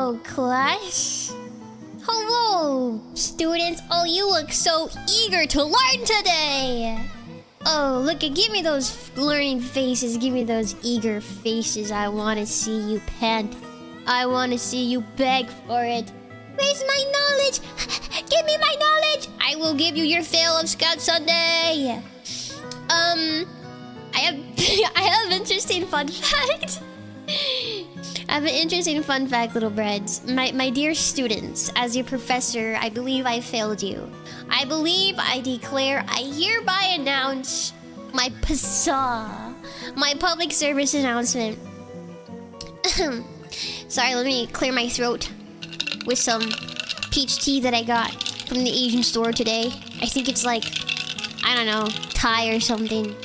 Hello, class. Hello, students. Oh, you look so eager to learn today. Oh, look, give me those learning faces. Give me those eager faces. I want to see you pant. I want to see you beg for it. Where's my knowledge? Give me my knowledge. I will give you your fill of Scout Sunday. I have interesting fun fact. I have an interesting fun fact, little breads. My dear students, as your professor, I believe I failed you. I believe I declare, I hereby announce my PSA, my public service announcement. Sorry, let me clear my throat with some peach tea that I got from the Asian store today. I think it's like, I don't know, Thai or something.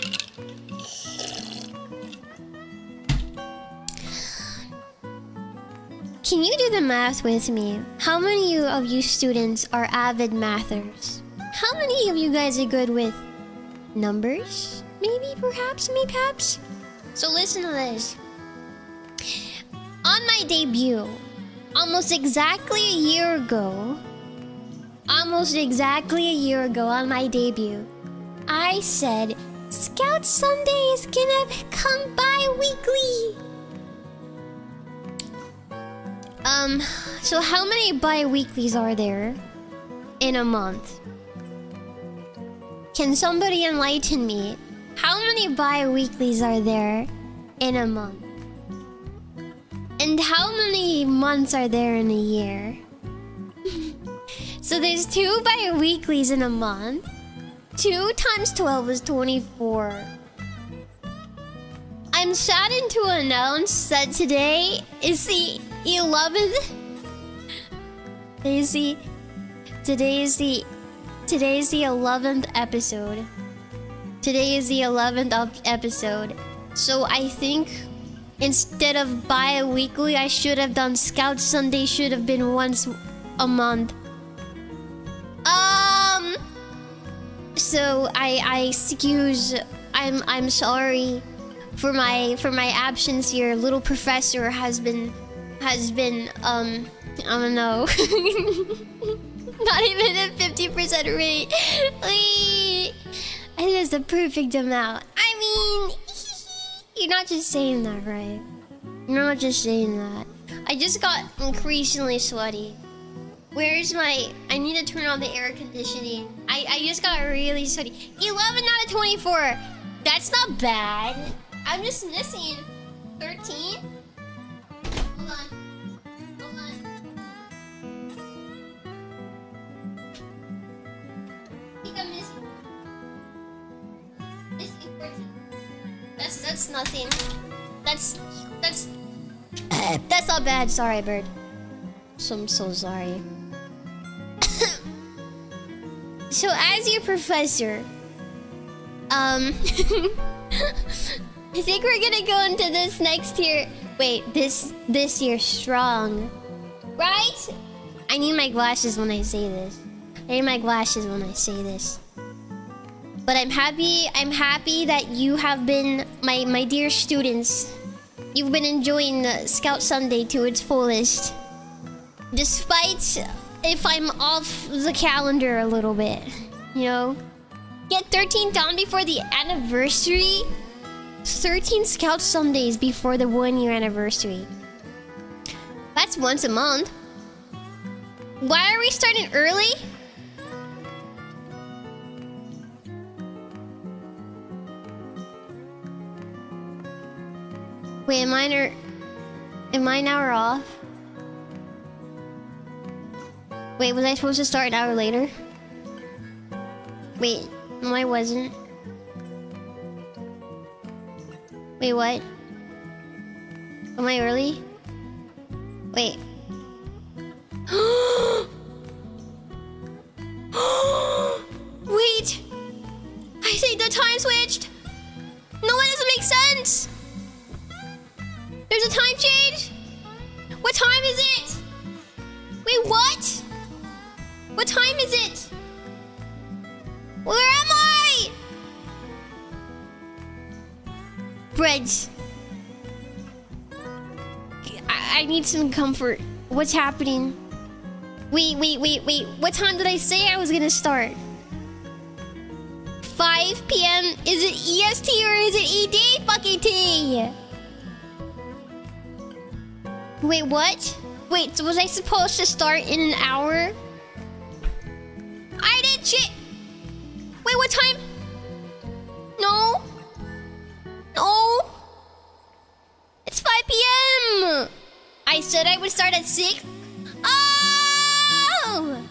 Can you do the math with me? How many of you students are avid mathers? How many of you guys are good with numbers? Maybe, perhaps, mayhaps? So listen to this. On my debut, almost exactly a year ago, on my debut, I said, Scout Sunday is gonna come bi-weekly. So how many bi-weeklies are there in a month? Can somebody enlighten me? How many bi-weeklies are there in a month? And how many months are there in a year? So there's 2 bi-weeklies in a month. 2 times 12 is 24. I'm saddened to announce that today is the 11th. Today's the 11th episode. Today is the 11th episode. So I think instead of bi-weekly, I should have done Scout Sunday. Should have been once a month. So I'm sorry for my absence here. Little professor has been I don't know. Not even at 50% rate. I think that's the perfect amount. I mean, you're not just saying that, right? You're not just saying that. I just got increasingly sweaty. Where's my... I need to turn on the air conditioning. I just got really sweaty. 11 out of 24. That's not bad. I'm just missing 13. Hold on. I think I'm missing 14. That's nothing. That's not bad. Sorry, bird. I'm so sorry. So as your professor, I think we're gonna go into this next year. Wait, this year strong, right? I need my glasses when I say this. But I'm happy that you have been, my dear students, you've been enjoying Scout Sunday to its fullest. Despite if I'm off the calendar a little bit, you know? Get 13 done before the anniversary. 13 Scout Sundays before the 1-year anniversary. That's once a month. Why are we starting early? Wait, am I now off? Wait, was I supposed to start an hour later? Wait, no, I wasn't. Wait, what? Am I early? Wait. Wait! I think the time switched! No, that doesn't make sense! There's a time change? What time is it? Wait, what? What time is it? Where am I? Breads. I need some comfort. What's happening? Wait. What time did I say I was gonna start? 5 p.m. Is it EST or is it ED? Fucking T. Wait, what? Wait, so was I supposed to start in an hour? I did shit. Wait, what time? No. No. It's 5 p.m. I said I would start at 6. Oh!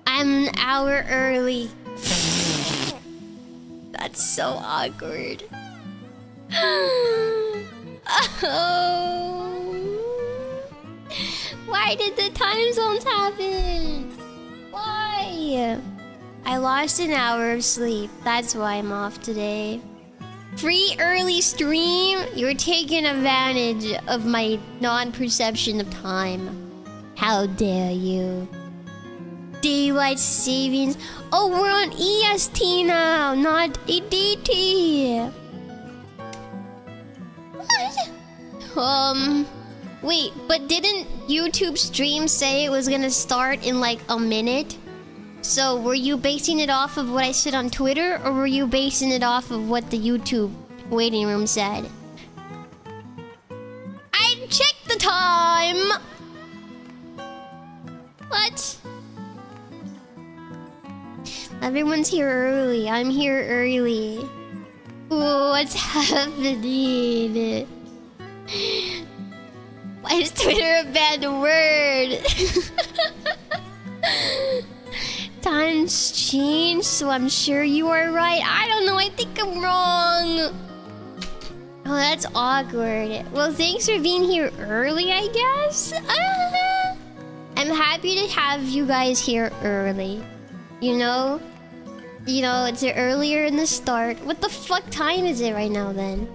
I'm an hour early. That's so awkward. Oh. Why did the time zones happen? Why? I lost an hour of sleep. That's why I'm off today. Free early stream? You're taking advantage of my non-perception of time. How dare you? Daylight savings. Oh, we're on EST now, not EDT. What? Wait, but didn't YouTube stream say it was gonna start in like a minute? So were you basing it off of what I said on Twitter, or were you basing it off of what the YouTube waiting room said? I checked the time! What? Everyone's here early. I'm here early. Ooh, what's happening? Why is Twitter a bad word? Times change, so I'm sure you are right. I don't know, I think I'm wrong. Oh, that's awkward. Well, thanks for being here early, I guess. I'm happy to have you guys here early. You know, it's earlier in the start. What the fuck time is it right now then?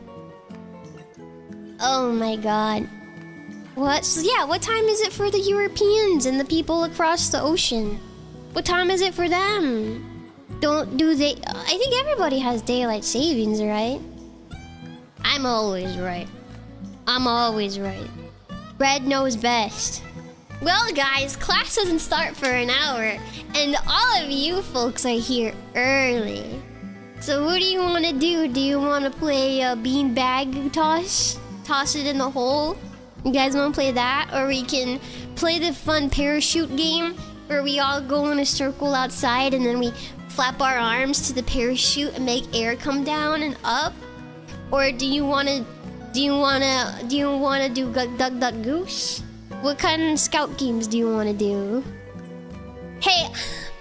Oh my god. What? So yeah, what time is it for the Europeans and the people across the ocean? What time is it for them? I think everybody has daylight savings, right? I'm always right. I'm always right. Bread knows best. Well, guys, class doesn't start for an hour, and all of you folks are here early. So what do you want to do? Do you want to play a beanbag toss? Toss it in the hole? You guys want to play that? Or we can play the fun parachute game where we all go in a circle outside and then we flap our arms to the parachute and make air come down and up? Or do you want to do duck duck goose? What kind of scout games do you want to do? Hey,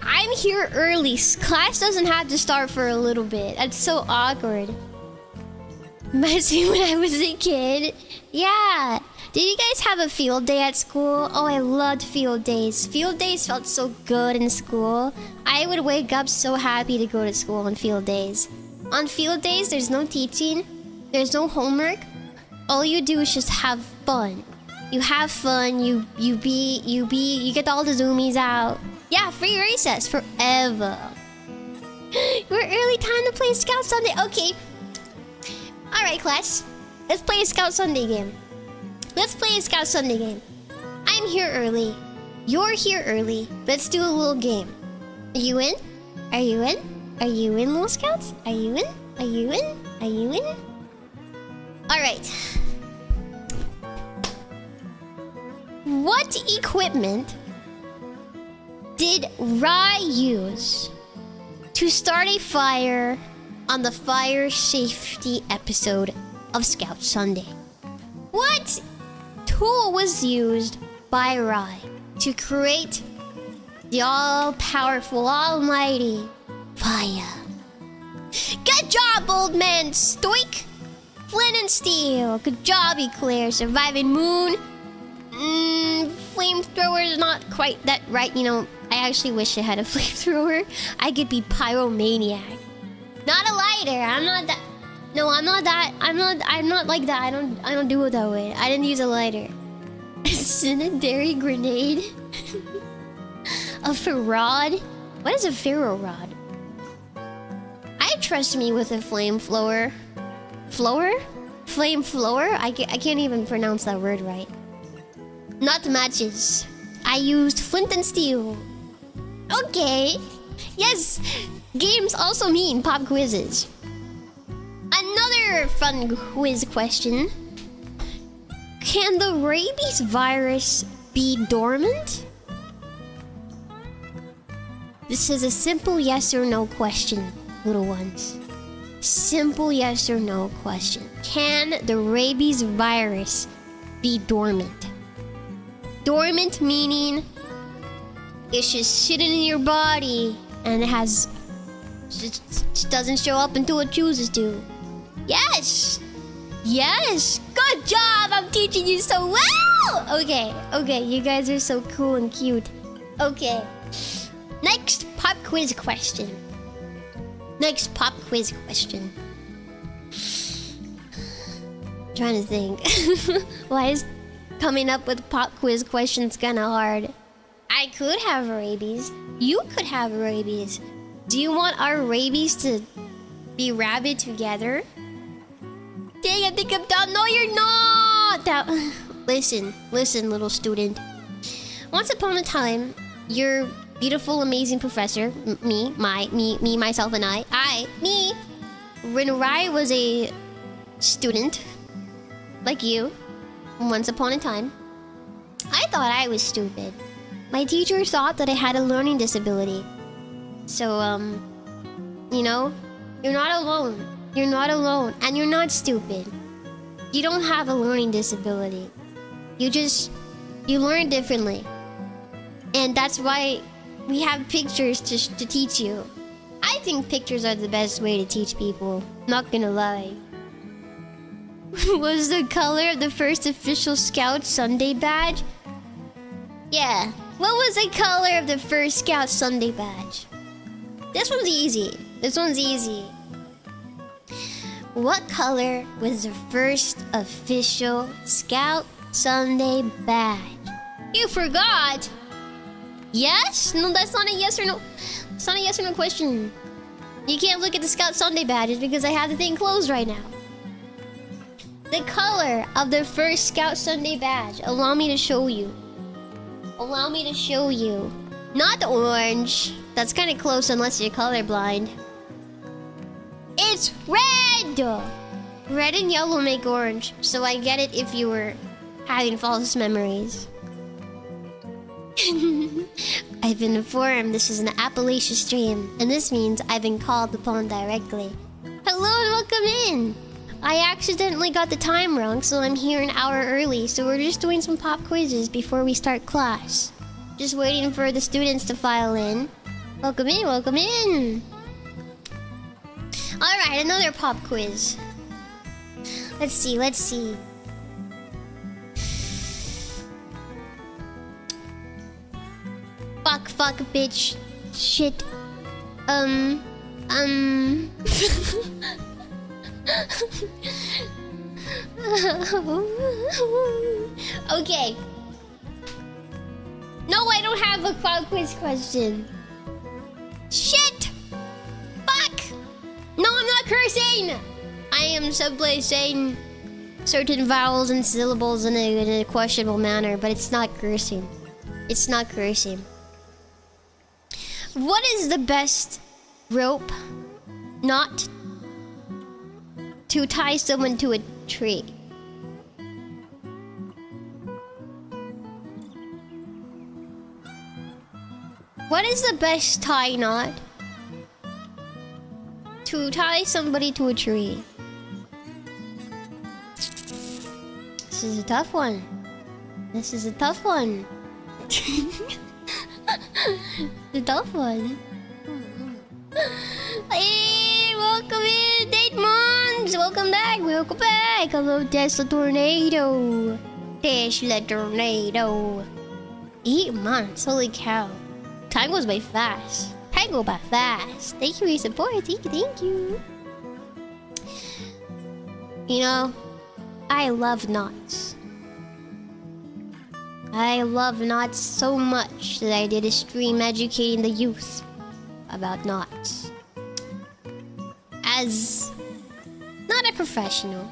I'm here early. Class doesn't have to start for a little bit. That's so awkward. Reminds me when I was a kid. Yeah. Did you guys have a field day at school? Oh, I loved field days. Field days felt so good in school. I would wake up so happy to go to school on field days. On field days, there's no teaching. There's no homework. All you do is just have fun. You have fun, you get all the zoomies out. Yeah, free recess forever. We're early, time to play Scout Sunday. Okay. Alright, class. Let's play a Scout Sunday game. Let's play a Scout Sunday game. I'm here early. You're here early. Let's do a little game. Are you in? Are you in? Are you in, little Scouts? Are you in? Are you in? Are you in? Alright. What equipment did Rye use to start a fire on the fire safety episode of Scout Sunday? What tool was used by Rye to create the all-powerful, almighty fire? Good job, old man Stoic! Flint and steel. Good job, Eclair. Surviving moon. Flamethrower is not quite that right. You know, I actually wish I had a flamethrower. I could be pyromaniac. Not a lighter. I'm not that. No, I'm not that. I'm not like that. I don't do it that way. I didn't use a lighter. Incendiary grenade. A ferrod. What is a ferro rod? I trust me with a flamethrower. flamethrower? I can't even pronounce that word right. Not matches. I used flint and steel. Okay. Yes, games also mean pop quizzes. Another fun quiz question. Can the rabies virus be dormant? This is a simple yes or no question, little ones. Simple yes or no question. Can the rabies virus be dormant? Dormant meaning it's just sitting in your body and it has just doesn't show up until it chooses to. Yes! Yes! Good job! I'm teaching you so well! Okay, you guys are so cool and cute. Okay. Next pop quiz question. Trying to think. Why is coming up with pop quiz questions kind of hard? I could have rabies. You could have rabies. Do you want our rabies to be rabid together? Dang, I think I'm done. No, you're not! Listen, little student. Once upon a time, your beautiful, amazing professor, me, myself, and when I was a student, like you, once upon a time, I thought I was stupid. My teacher thought that I had a learning disability. So, you know, you're not alone. You're not alone, and you're not stupid. You don't have a learning disability. You learn differently. And that's why we have pictures to teach you. I think pictures are the best way to teach people. Not gonna lie. Was the color of the first official Scout Sunday badge? Yeah. What was the color of the first Scout Sunday badge? This one's easy. What color was the first official Scout Sunday badge? You forgot! Yes? No, that's not a yes or no. It's not a yes or no question. You can't look at the Scout Sunday badges because I have the thing closed right now. The color of the first Scout Sunday badge. Allow me to show you. Not orange. That's kind of close unless you're colorblind. It's red! Red and yellow make orange. So I get it if you were having false memories. I've been informed this is an Appalachia stream, and this means I've been called upon directly. Hello and welcome in! I accidentally got the time wrong, so I'm here an hour early, so we're just doing some pop quizzes before we start class. Just waiting for the students to file in. Welcome in! Alright, another pop quiz. Let's see. Fuck, bitch, shit, Okay. No, I don't have a pop quiz question. Shit! Fuck! No, I'm not cursing! I am simply saying certain vowels and syllables in a questionable manner, but it's not cursing. What is the best rope knot to tie someone to a tree? What is the best tie knot to tie somebody to a tree? This is a tough one. The tough one. Hey, welcome in, Date Mons. Welcome back. Hello, Tesla Tornado. 8 months. Holy cow. Time goes by fast. Thank you for your support. Thank you. You know, I love knots. I love knots so much that I did a stream educating the youth about knots. As not a professional,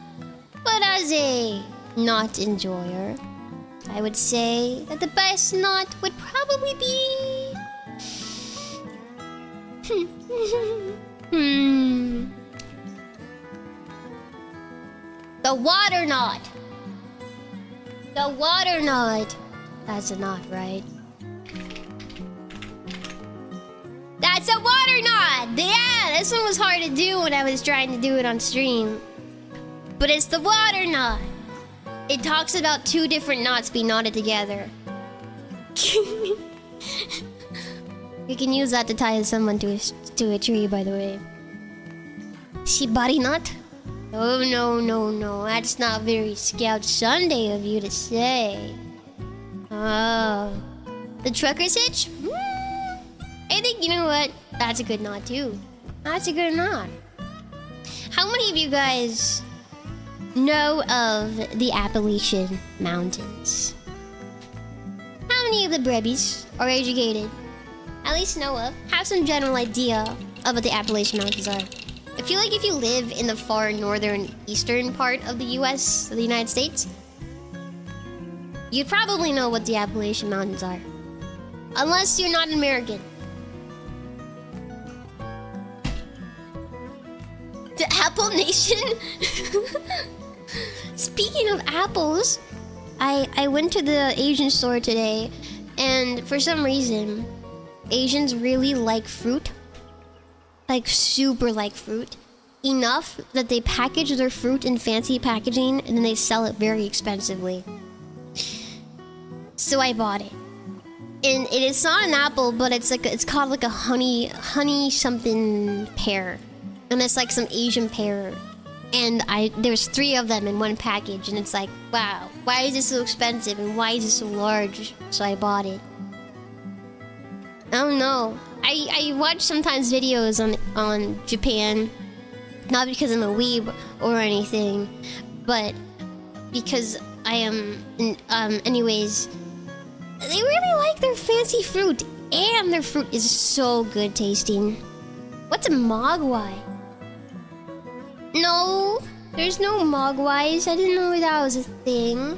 But as a nut enjoyer, I would say that the best nut would probably be... The water nut. The water nut. That's a nut, right? That's a water nut! Yeah, this one was hard to do when I was trying to do it on stream. But it's the water nut. It talks about two different nuts being knotted together. You can use that to tie someone to a tree, by the way. Shibari nut? Oh, no. That's not very Scout Sunday of you to say. Oh. The trucker's hitch? I think, you know what? That's a good knot, too. That's a good knot. How many of you guys know of the Appalachian Mountains? How many of the Brebbies are educated? At least know of. Have some general idea of what the Appalachian Mountains are. I feel like if you live in the far northern eastern part of the US, of the United States, you'd probably know what the Appalachian Mountains are. Unless you're not an American. The Apple Nation? Speaking of apples, I went to the Asian store today, and for some reason, Asians really like fruit. Like, super like fruit. Enough that they package their fruit in fancy packaging, and then they sell it very expensively. So I bought it. And it is not an apple, but it's called like a honey something pear. And it's like some Asian pear. And there's 3 of them in one package, and it's like, wow, why is this so expensive and why is it so large? So I bought it. I don't know. I watch sometimes videos on Japan, not because I'm a weeb or anything, but because I am anyways, they really like their fancy fruit, and their fruit is so good tasting. What's a mogwai? No, there's no mogwais. I didn't know that was a thing.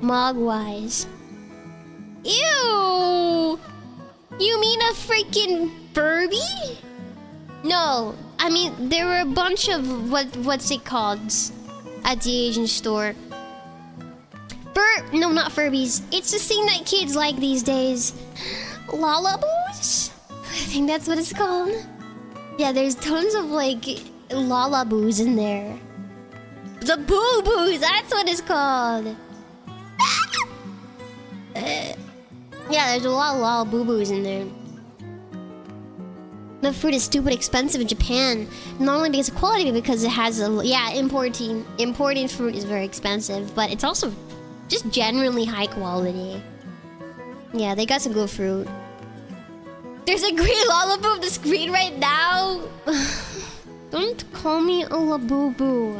Mogwais. Ew! You mean a freaking Furby? No, I mean there were a bunch of what's it called at the Asian store. No, not Furbies. It's the thing that kids like these days. Lollaboos? I think that's what it's called. Yeah, there's tons of like Lollaboos in there. The boo-boos, that's what it's called. Yeah, there's a lot of Lollaboo-boos in there. The fruit is stupid expensive in Japan. Not only because of quality, but because it has importing fruit is very expensive, but it's also just generally high quality. Yeah, they got some good fruit. There's a green Lollaboo on the screen right now. Don't call me a Laboo-boo.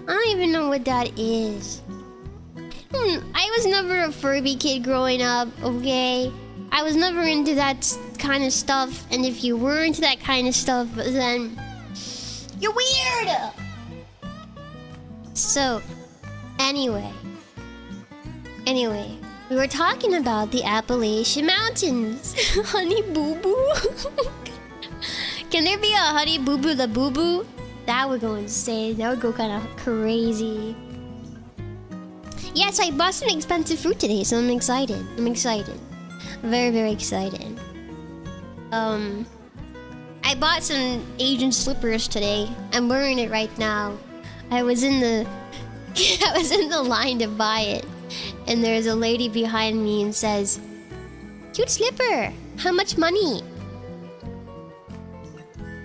I don't even know what that is. I was never a Furby kid growing up, okay? I was never into that kind of stuff, and if you were into that kind of stuff, then you're weird! So, anyway, we were talking about the Appalachian Mountains. Honey Boo Boo? Can there be a Honey Boo Boo the Boo Boo? That would go insane. That would go kind of crazy. Yeah, so I bought some expensive fruit today, so I'm excited. Very, very excited. I bought some Asian slippers today. I'm wearing it right now. I was in the line to buy it, and there's a lady behind me and says, "Cute slipper. How much money?"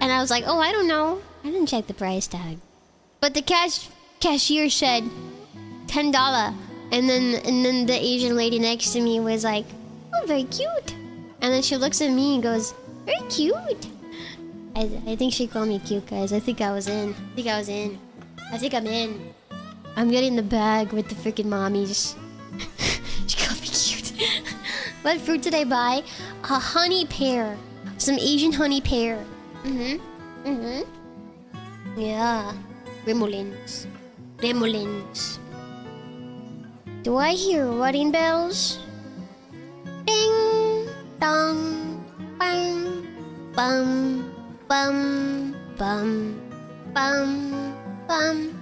And I was like, "Oh, I don't know. I didn't check the price tag." But the cashier said $10, and then the Asian lady next to me was like, "Oh, very cute." And then she looks at me and goes, "Very cute." I think she called me cute, guys. I think I'm in. I'm getting the bag with the freaking mommies. She called me cute. What fruit did I buy? A honey pear. Some Asian honey pear. Yeah. Remolins. Gremlins. Do I hear wedding bells? Ding dong, bang, bum, bum, bum, bum, bum.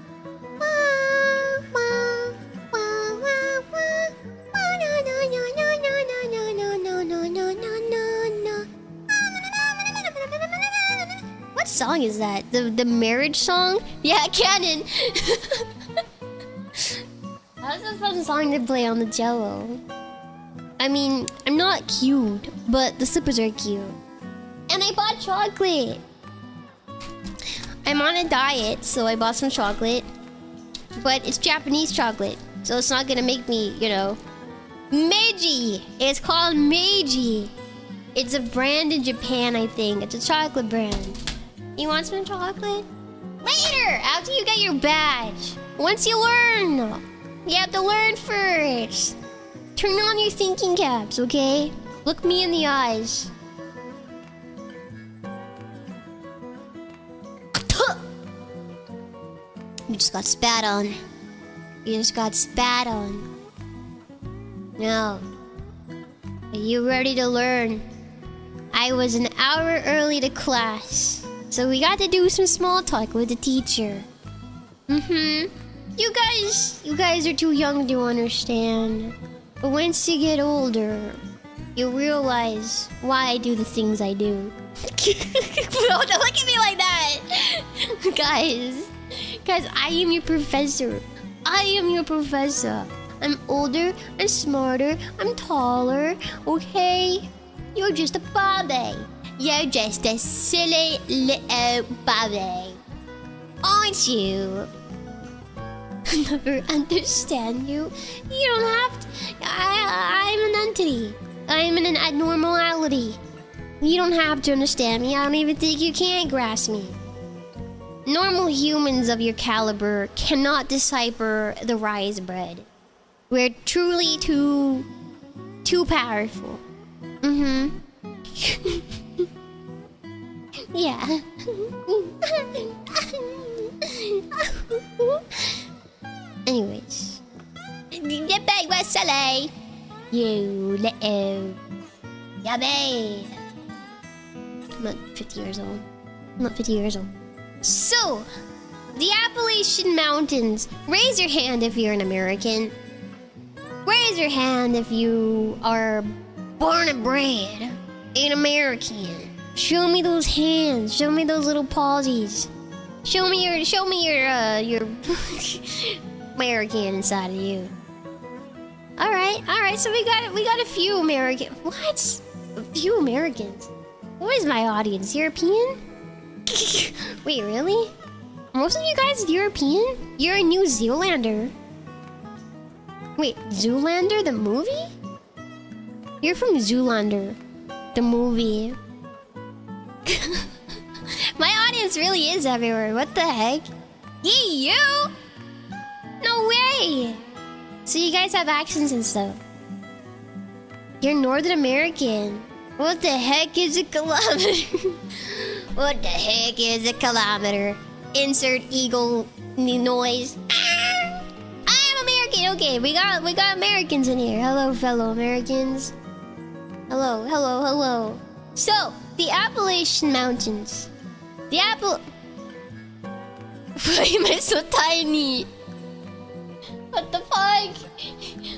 What song is that? The marriage song? Yeah, canon. How's a fun song to play on the cello? I mean, I'm not cute, but the slippers are cute. And I bought chocolate. I'm on a diet, so I bought some chocolate. But it's Japanese chocolate, so it's not gonna make me, you know. Meiji! It's called Meiji. It's a brand in Japan, I think. It's a chocolate brand. You want some chocolate? Later! After you get your badge. Once you learn. You have to learn first. Turn on your thinking caps, okay? Look me in the eyes. You just got spat on. You just got spat on. Now, are you ready to learn? I was an hour early to class, so we got to do some small talk with the teacher. You guys are too young to understand. But once you get older, you realize why I do the things I do. Don't look at me like that! Guys, I am your professor. I am your professor. I'm older, I'm smarter, I'm taller, okay? You're just a Bobby. You're just a silly little Bobby. Aren't you? I never understand you. You don't have to. I'm an entity. I'm an abnormality. You don't have to understand me. I don't even think you can grasp me. Normal humans of your caliber cannot decipher the RyeIsBread. We're truly too powerful. Yeah. Anyways. Get back, Wesley. You little yummy. I'm not 50 years old. I'm not 50 years old. So, the Appalachian Mountains. Raise your hand if you're an American. Raise your hand if you are born and bred an American. Show me those hands. Show me those little pawsies. Show me your American inside of you. All right. So we got a few American. What? A few Americans. What is my audience? European? Wait, really? Most of you guys are European? You're a New Zealander. Wait, Zoolander the movie? You're from Zoolander the movie. My audience really is everywhere. What the heck? Yee, you? No way! So you guys have accents and stuff. You're Northern American. What the heck is a kilometer? What the heck is a kilometer? Insert eagle noise. Ah! I am American. Okay, we got Americans in here. Hello, fellow Americans. Hello. So, the Appalachian Mountains. Why am I so tiny? What the fuck?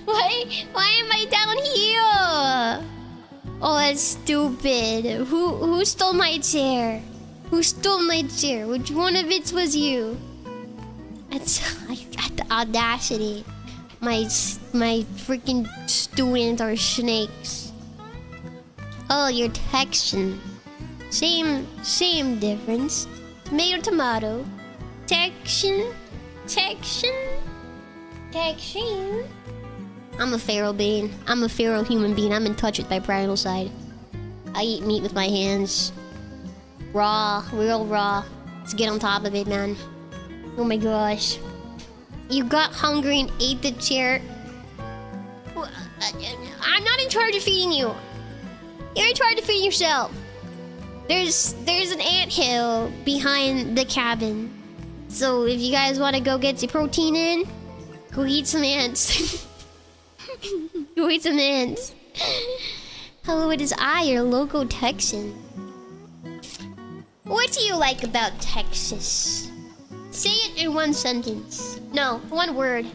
Why am I down here? Oh, that's stupid. Who stole my chair? Who stole my chair? Which one of it was you? I got the audacity. My freaking students are snakes. Oh, your texture. Same difference. Tomato. Texture. I'm a feral being. I'm a feral human being. I'm in touch with my primal side. I eat meat with my hands. Raw. Real raw. Let's get on top of it, man. Oh my gosh. You got hungry and ate the chair. I'm not in charge of feeding you. You're in charge of feeding yourself. There's an anthill behind the cabin. So if you guys want to go get your protein in, go eat some ants. Go eat some ants. Hello, it is I, your local Texan. What do you like about Texas? Say it in one sentence. No, one word.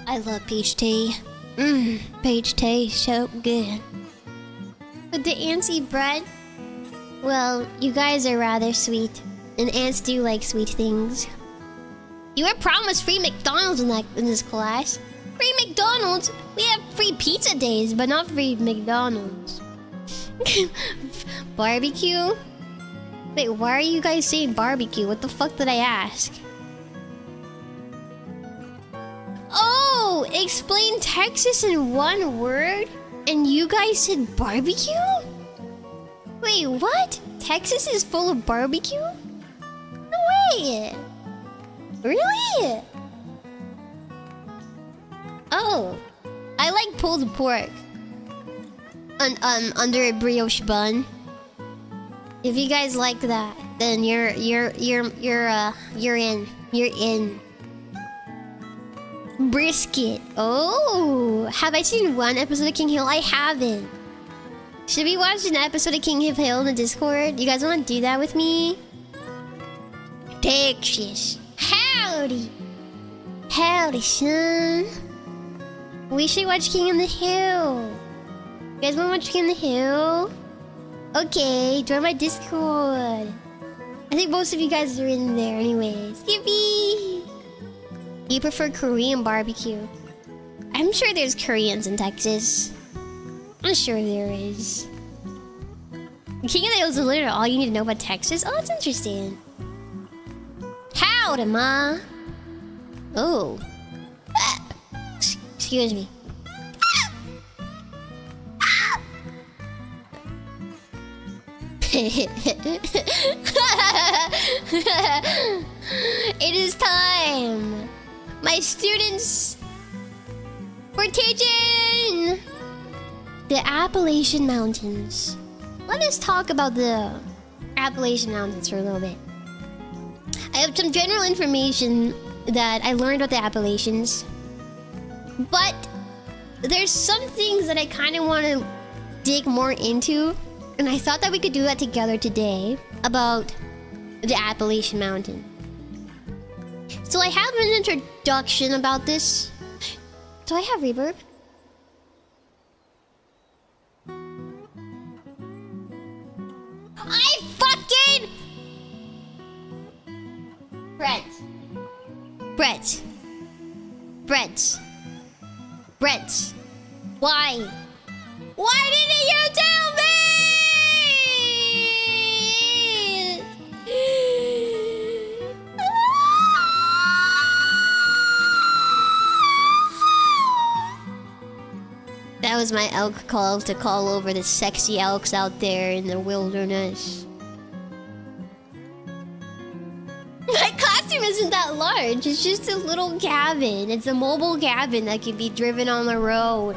I love peach tea. Peach tea, so good. But the ants eat bread? Well, you guys are rather sweet. And ants do like sweet things. You were promised free McDonald's in this class. Free McDonald's? We have free pizza days, but not free McDonald's. Barbecue? Wait, why are you guys saying barbecue? What the fuck did I ask? Oh, explain Texas in one word? And you guys said barbecue? Wait, what? Texas is full of barbecue? No way! Really? Oh, I like pulled pork. Under a brioche bun. If you guys like that, then you're in. You're in. Brisket. Oh, have I seen one episode of King Hill? I haven't. Should we watch an episode of King Hill in the Discord? You guys want to do that with me? Texas. Howdy. Howdy, son. We should watch King on the Hill. You guys want to watch King on the Hill? Okay, join my Discord. I think most of you guys are in there anyways. Skippy! You prefer Korean barbecue? I'm sure there's Koreans in Texas. I'm sure there is. King of the Hill is literally all you need to know about Texas? Oh, that's interesting. Howdy, ma. Oh. Excuse me. It is time. My students were teaching the Appalachian Mountains. Let us talk about the Appalachian Mountains for a little bit. I have some general information that I learned about the Appalachians, but there's some things that I kind of want to dig more into, and I thought that we could do that together today about the Appalachian Mountain. So I have an introduction about this. Do I have reverb? I fucking... Brett. Why? Why didn't you tell me? That was my elk call to call over the sexy elks out there in the wilderness. My classroom isn't that large. It's just a little cabin. It's a mobile cabin that can be driven on the road.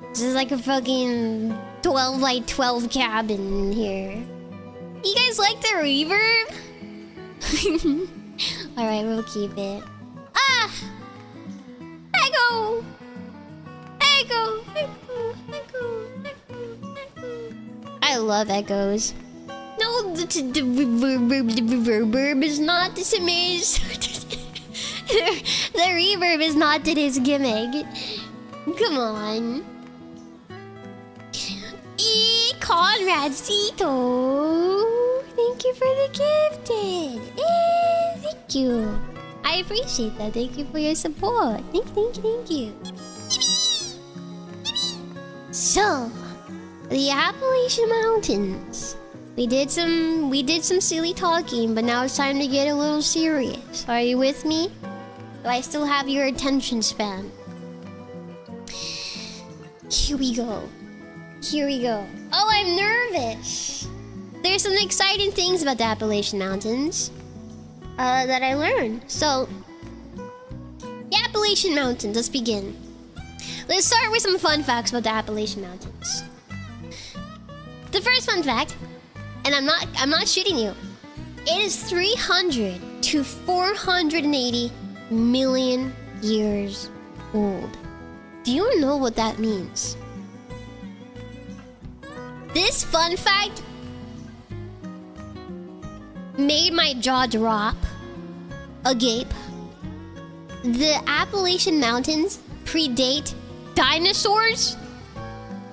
This is like a fucking 12 by 12 cabin in here. You guys like the reverb? Alright, we'll keep it. Ah! Echo! I love echoes. No, the reverb is not the same. The reverb is not his gimmick. Come on. Conradcito. Thank you for the gifted. Thank you. I appreciate that. Thank you for your support. Thank you. So, the Appalachian Mountains. We did some silly talking, but now it's time to get a little serious. Are you with me? Do I still have your attention span? Here we go. Oh, I'm nervous. There's some exciting things about the Appalachian Mountains that I learned. So, the Appalachian Mountains, let's begin. Let's start with some fun facts about the Appalachian Mountains. The first fun fact And I'm not shitting you. It is 300 to 480 million years old. Do you know what that means? This fun fact made my jaw drop agape. The Appalachian Mountains predate dinosaurs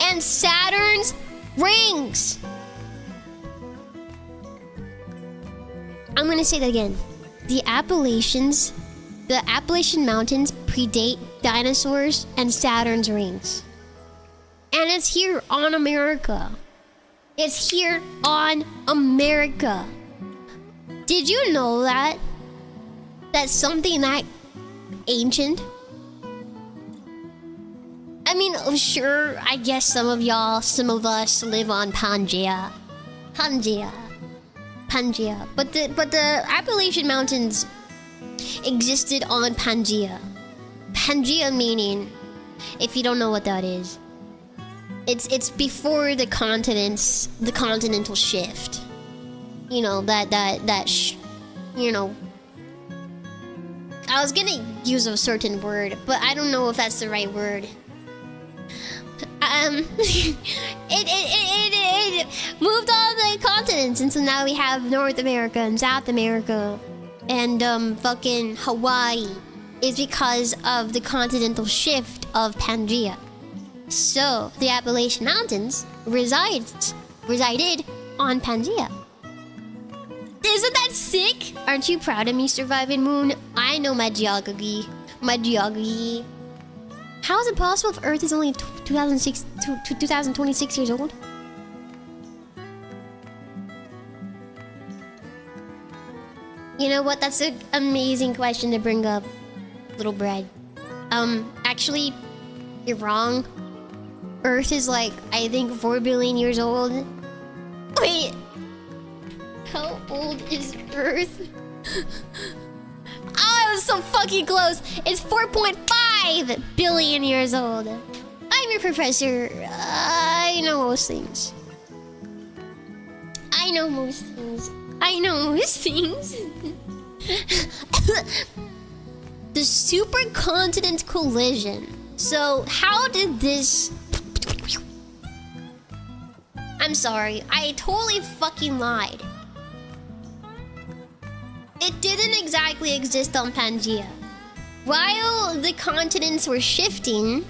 and Saturn's rings. I'm gonna say that again. The Appalachian Mountains predate dinosaurs and Saturn's rings. And it's here on America. It's here on America. Did you know that? That's something that ancient? I mean, sure, I guess some of us live on Pangea. But the Appalachian Mountains existed on Pangea. Pangea meaning, if you don't know what that is, it's before the continental shift. You know, you know, I was gonna use a certain word, but I don't know if that's the right word. It moved all the continents, and so now we have North America and South America, and fucking Hawaii is because of the continental shift of Pangea. So the Appalachian Mountains resided on Pangea. Isn't that sick? Aren't you proud of me, Surviving Moon? I know my geography. How is it possible if Earth is only 2026 years old? You know what? That's an amazing question to bring up, little bread. Actually, you're wrong. Earth is like, I think, 4 billion years old. Wait. How old is Earth? Oh, I was so fucking close. It's 4.5 billion years old. I'm your professor. I know most things. The supercontinent collision. So, how did this... I'm sorry. I totally fucking lied. It didn't exactly exist on Pangea. While the continents were shifting,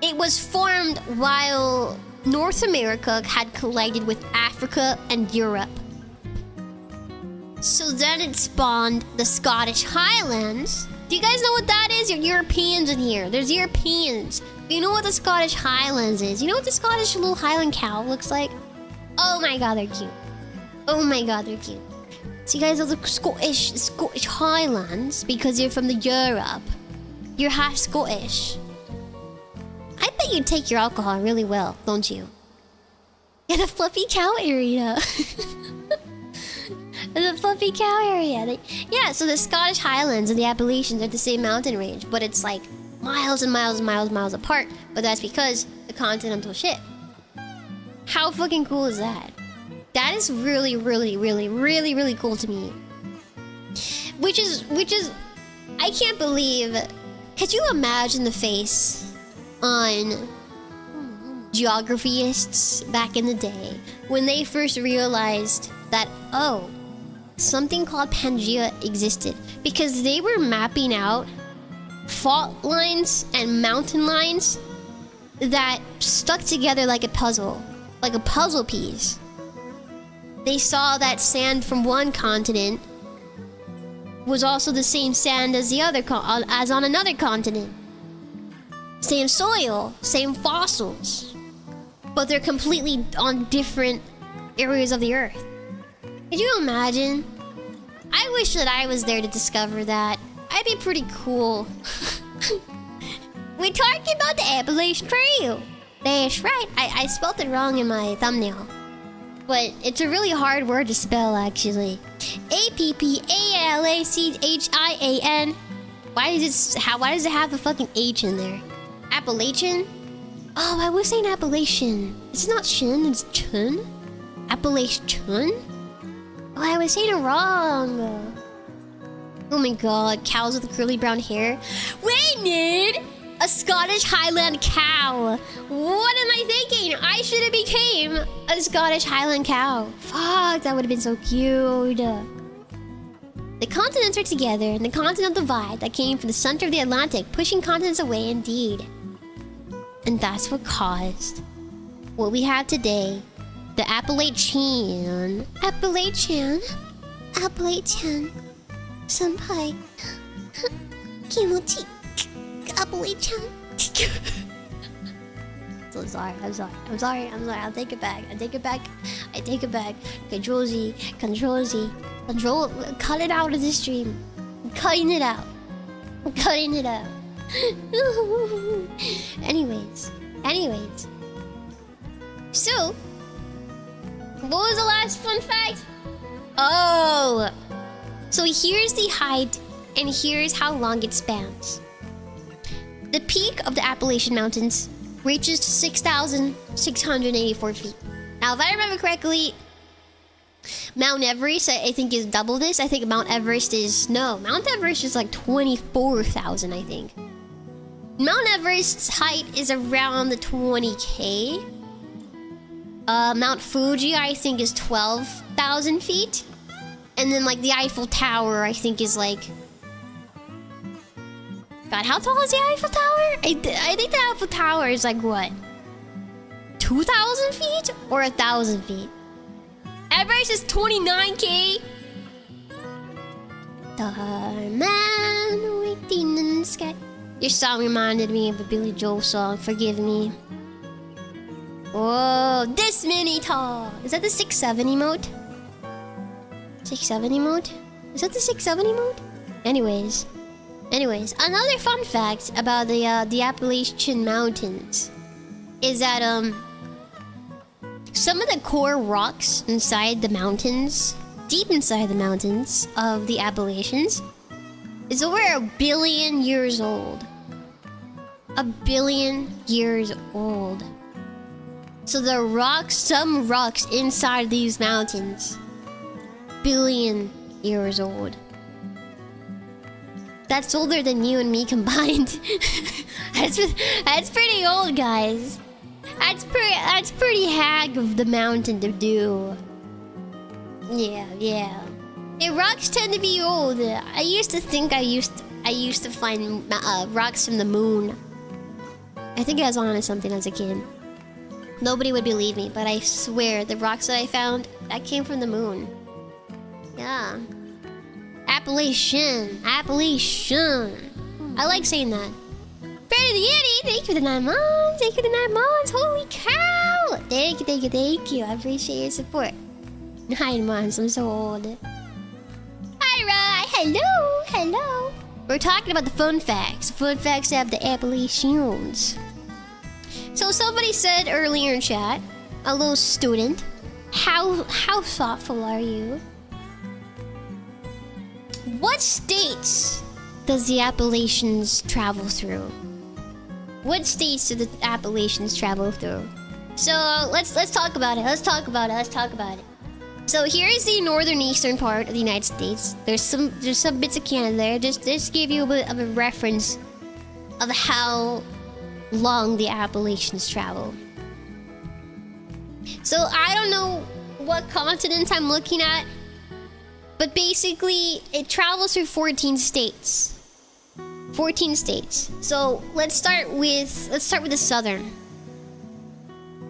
it was formed while North America had collided with Africa and Europe. So then it spawned the Scottish Highlands. Do you guys know what that is? You're Europeans in here. There's Europeans. You know what the Scottish Highlands is? You know what the Scottish little Highland cow looks like? Oh my god, they're cute. Oh my god, they're cute. So you guys are the Scottish Highlands because you're from the Europe. You're half Scottish. I bet you take your alcohol really well, don't you? Yeah, the fluffy cow area. The fluffy cow area. Yeah, so the Scottish Highlands and the Appalachians are the same mountain range, but it's like miles and miles and miles and miles apart. But that's because the continental shift. How fucking cool is that? That is really, really, really, really, really cool to me. Which is, I can't believe. Could you imagine the face on geographyists back in the day when they first realized that, oh, something called Pangea existed? Because they were mapping out fault lines and mountain lines that stuck together like a puzzle piece. They saw that sand from one continent was also the same sand as as on another continent. Same soil, same fossils, but they're completely on different areas of the earth. Could you imagine? I wish that I was there to discover that. I'd be pretty cool. We're talking about the Appalachian Trail. That's right. I spelled it wrong in my thumbnail. But it's a really hard word to spell, actually. Appalachian. Why does it have the fucking H in there? Appalachian? Oh, I was saying Appalachian. It's not Shin, it's Chun. Appalachian? Oh, I was saying it wrong. Oh my god, cows with curly brown hair. We need a Scottish Highland cow. What am I thinking? I should have became a Scottish Highland cow. Fuck, that would have been so cute. The continents are together in the continental divide that came from the center of the Atlantic, pushing continents away indeed. And that's what caused what we have today. The Appalachian. Senpai. Kimochi. Appalachian. So sorry. I'll take it back. Control Z. Cut it out of the stream. I'm cutting it out. Anyways. So, what was the last fun fact? Oh! So here's the height, and here's how long it spans. The peak of the Appalachian Mountains reaches 6,684 feet. Now, if I remember correctly, Mount Everest, I think, is double this. I think Mount Everest is like 24,000, I think. Mount Everest's height is around the 20K. Mount Fuji, I think, is 12,000 feet. And then, like, the Eiffel Tower, I think, is like... God, how tall is the Eiffel Tower? I think the Eiffel Tower is like, what? 2,000 feet? Or 1,000 feet? Everest is 29K. Starman waiting in the sky. Your song reminded me of a Billy Joel song, Forgive Me. Whoa, this mini tall. Is that the 6-7 emote? 6-7 emote? Is that the 6-7 emote? Anyways, another fun fact about the Appalachian Mountains is that some of the core rocks inside the mountains, deep inside the mountains of the Appalachians, is over 1 billion years old. 1 billion years old. So the rocks, some rocks inside these mountains, 1 billion years old. That's older than you and me combined. That's pretty old, guys. That's pretty hag of the mountain to do. Yeah. Hey, rocks tend to be old. I used to think I used to find rocks from the moon. I think I was on to something as a kid. Nobody would believe me, but I swear the rocks that I found, that came from the moon. Yeah. Appalachian. I like saying that. Freddy the Yeti, thank you for the 9 months. Holy cow! Thank you. I appreciate your support. 9 months, I'm so old. Hi, Rye. Hello. We're talking about the fun facts. Fun facts of the Appalachians. So somebody said earlier in chat, a little student, how thoughtful are you? What states does the Appalachians travel through? What states do the Appalachians travel through? So let's talk about it. Let's talk about it. So here's the northern eastern part of the United States. There's some bits of Canada there. Just give you a bit of a reference of how long the Appalachians travel. So I don't know what continents I'm looking at, but basically it travels through 14 states. 14 states. So let's start with the southern.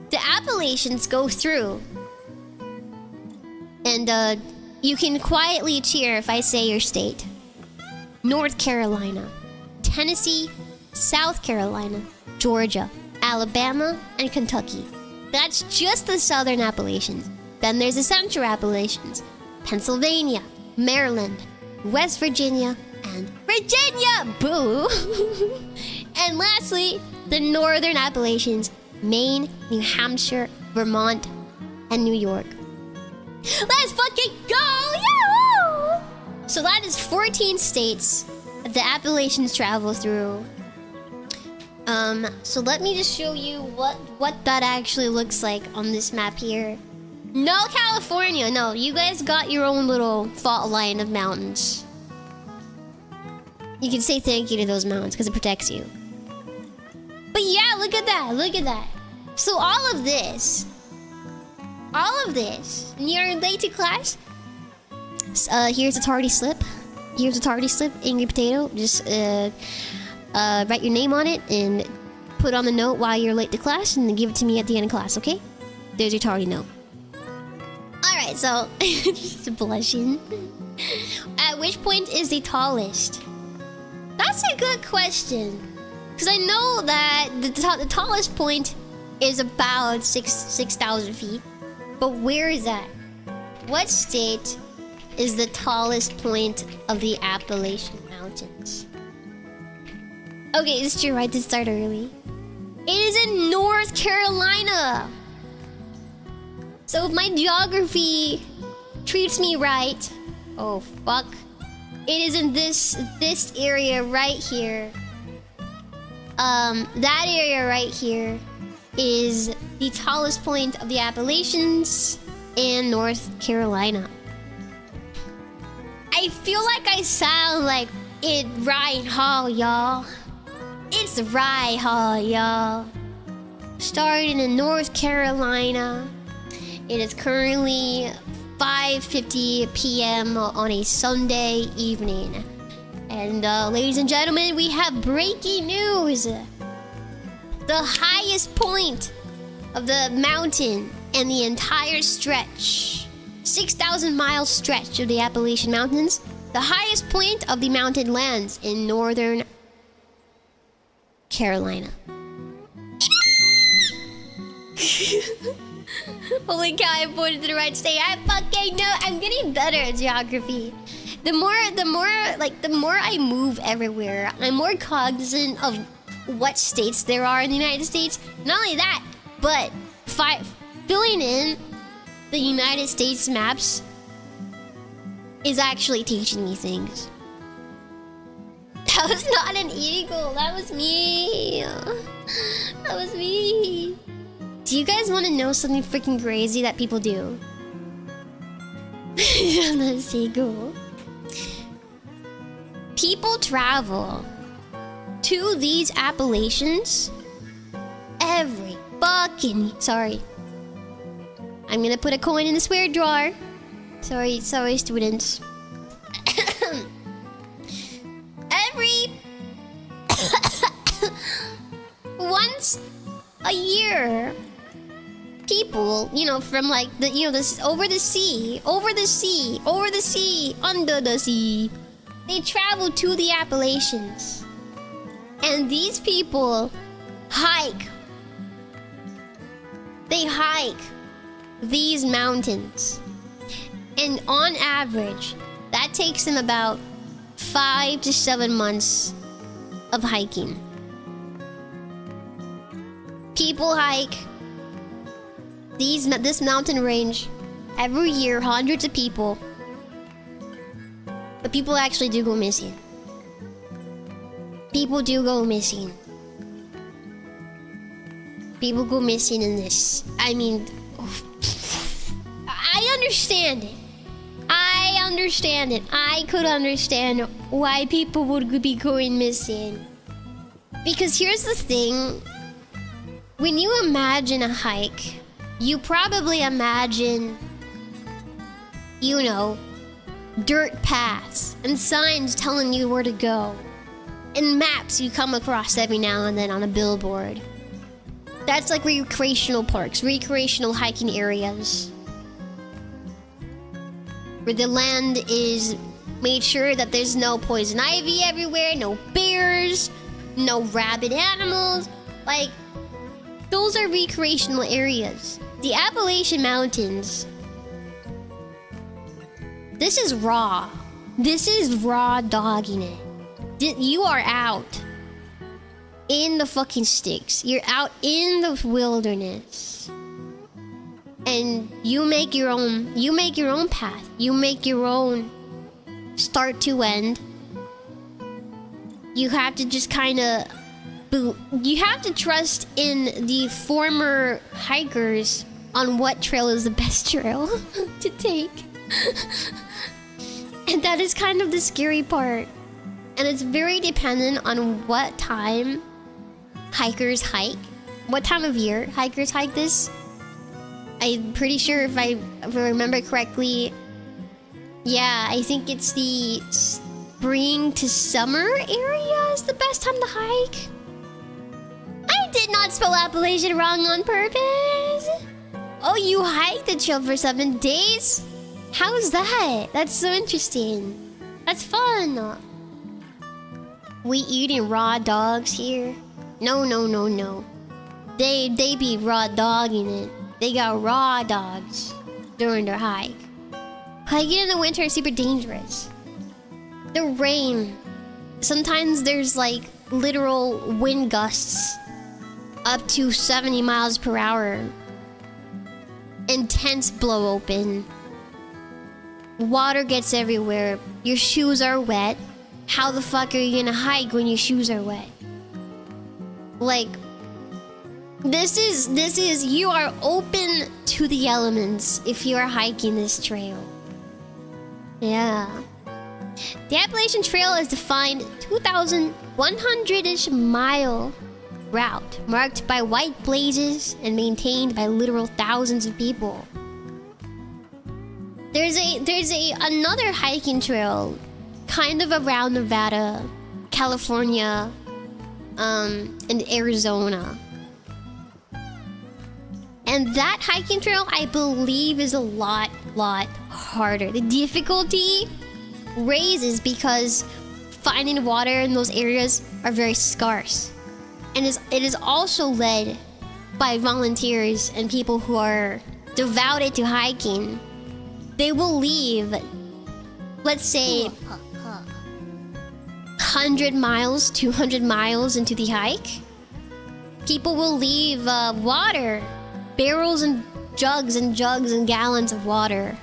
The Appalachians go through, and you can quietly cheer if I say your state. North Carolina, Tennessee, South Carolina, Georgia, Alabama, and Kentucky. That's just the southern Appalachians. Then there's the central Appalachians, Pennsylvania, Maryland, West Virginia, and Virginia! Boo! And lastly, the northern Appalachians, Maine, New Hampshire, Vermont, and New York. Let's fucking go! Yahoo! So that is 14 states that the Appalachians travel through. So let me just show you what that actually looks like on this map here. No, California, no. You guys got your own little fault line of mountains. You can say thank you to those mountains because it protects you. But yeah, look at that, look at that. So all of this, and you're late to class. Here's a tardy slip. Here's a tardy slip in your potato. Just write your name on it and put on the note why you're late to class, and then give it to me at the end of class, okay? There's your tardy note. Alright, so just blushing. At which point is the tallest? That's a good question. Because I know that the tallest point is about 6,000 feet. But where is that? What state is the tallest point of the Appalachian Mountains? Okay, it's true, I did start early. It is in North Carolina! So if my geography treats me right... Oh, fuck. It is in this area right here. That area right here is the tallest point of the Appalachians in North Carolina. I feel like I sound like it right hall, y'all. It's Rye Hall, y'all. Starting in North Carolina. It is currently 5:50 p.m. on a Sunday evening. And ladies and gentlemen, we have breaking news. The highest point of the mountain and the entire stretch, 6,000 mile stretch of the Appalachian Mountains, the highest point of the mountain lands in Northern Carolina. Holy cow, I pointed to the right state. I fucking know. I'm getting better at geography. The more I move everywhere, I'm more cognizant of what states there are in the United States. Not only that, but filling in the United States maps is actually teaching me things. That was not an eagle. That was me. That was me. Do you guys want to know something freaking crazy that people do? The seagull. People travel to these Appalachians every fucking... Sorry. I'm gonna put a coin in the swear drawer. Sorry, students. Every... once a year, people, you know, from like the, you know, this over the sea, under the sea, they travel to the Appalachians, and these people hike. They hike these mountains, and on average, that takes them about 5 to 7 months of hiking. People hike this mountain range every year, hundreds of people. But people actually do go missing. People do go missing. People go missing in this. I mean, I understand it. I understand it. I could understand why people would be going missing. Because here's the thing. When you imagine a hike, you probably imagine, you know, dirt paths and signs telling you where to go, and maps you come across every now and then on a billboard. That's like recreational parks, recreational hiking areas, where the land is made sure that there's no poison ivy everywhere, no bears, no rabid animals. Like, those are recreational areas. The Appalachian Mountains, this is raw. This is raw dogging it. You are out in the fucking sticks. You're out in the wilderness. And you make your own path. You make your own start to end. You have to just kind of you have to trust in the former hikers on what trail is the best trail to take. And that is kind of the scary part. And it's very dependent on what time hikers hike. What time of year hikers hike this. I'm pretty sure if I remember correctly, yeah, I think it's the spring to summer area is the best time to hike. I did not spell Appalachian wrong on purpose. Oh, you hiked the trail for 7 days? How's that? That's so interesting. That's fun. We eating raw dogs here? No, no, no, no. They be raw dogging it. They got raw dogs during their hike. Hiking in the winter is super dangerous. The rain. Sometimes there's like literal wind gusts up to 70 miles per hour. Intense blow open. Water gets everywhere. Your shoes are wet. How the fuck are you gonna hike when your shoes are wet? Like, this is you are open to the elements if you are hiking this trail. Yeah. The Appalachian Trail is defined 2,100-ish mile route marked by white blazes and maintained by literal thousands of people. There's another hiking trail kind of around Nevada, California, and Arizona. And that hiking trail, I believe, is a lot harder. The difficulty raises because finding water in those areas are very scarce. And it is also led by volunteers and people who are devoted to hiking. They will leave, let's say, 100 miles, 200 miles into the hike. People will leave water, barrels and jugs and gallons of water.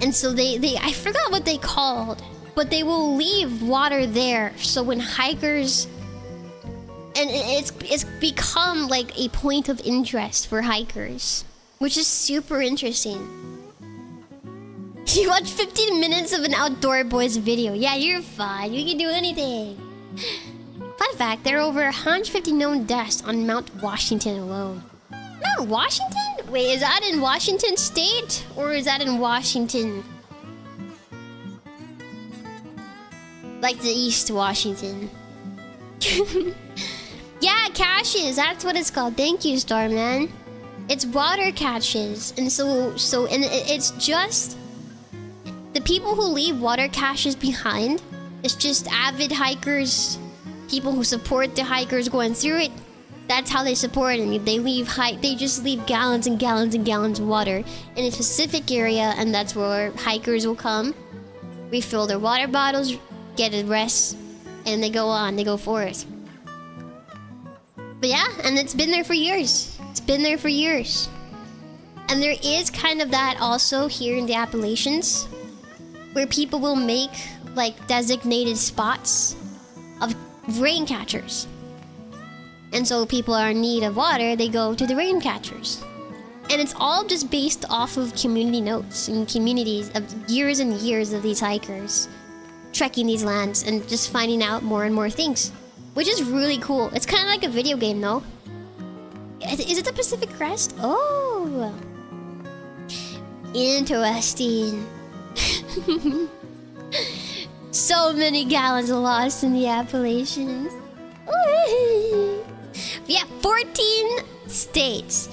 And so they I forgot what they called, but they will leave water there. So when hikers, and it's become like a point of interest for hikers, which is super interesting. You watch 15 minutes of an Outdoor Boys video. Yeah, you're fine. You can do anything. Fun fact, there are over 150 known deaths on Mount Washington alone. Mount Washington? Wait, is that in Washington State? Or is that in Washington? Like the East Washington. Yeah, caches. That's what it's called. Thank you, Starman. It's water caches. And it's just... the people who leave water caches behind, it's just avid hikers, people who support the hikers going through it. That's how they support them. They just leave gallons and gallons and gallons of water in a specific area, and that's where hikers will come, refill their water bottles, get a rest, and they go on, they go forth. But yeah, and it's been there for years. It's been there for years. And there is kind of that also here in the Appalachians, where people will make like designated spots of rain catchers. And so people are in need of water, they go to the rain catchers. And it's all just based off of community notes and communities of years and years of these hikers trekking these lands and just finding out more and more things, which is really cool. It's kind of like a video game, though. Is it the Pacific Crest? Oh, interesting. So many gallons lost in the Appalachians. Yeah, 14 states.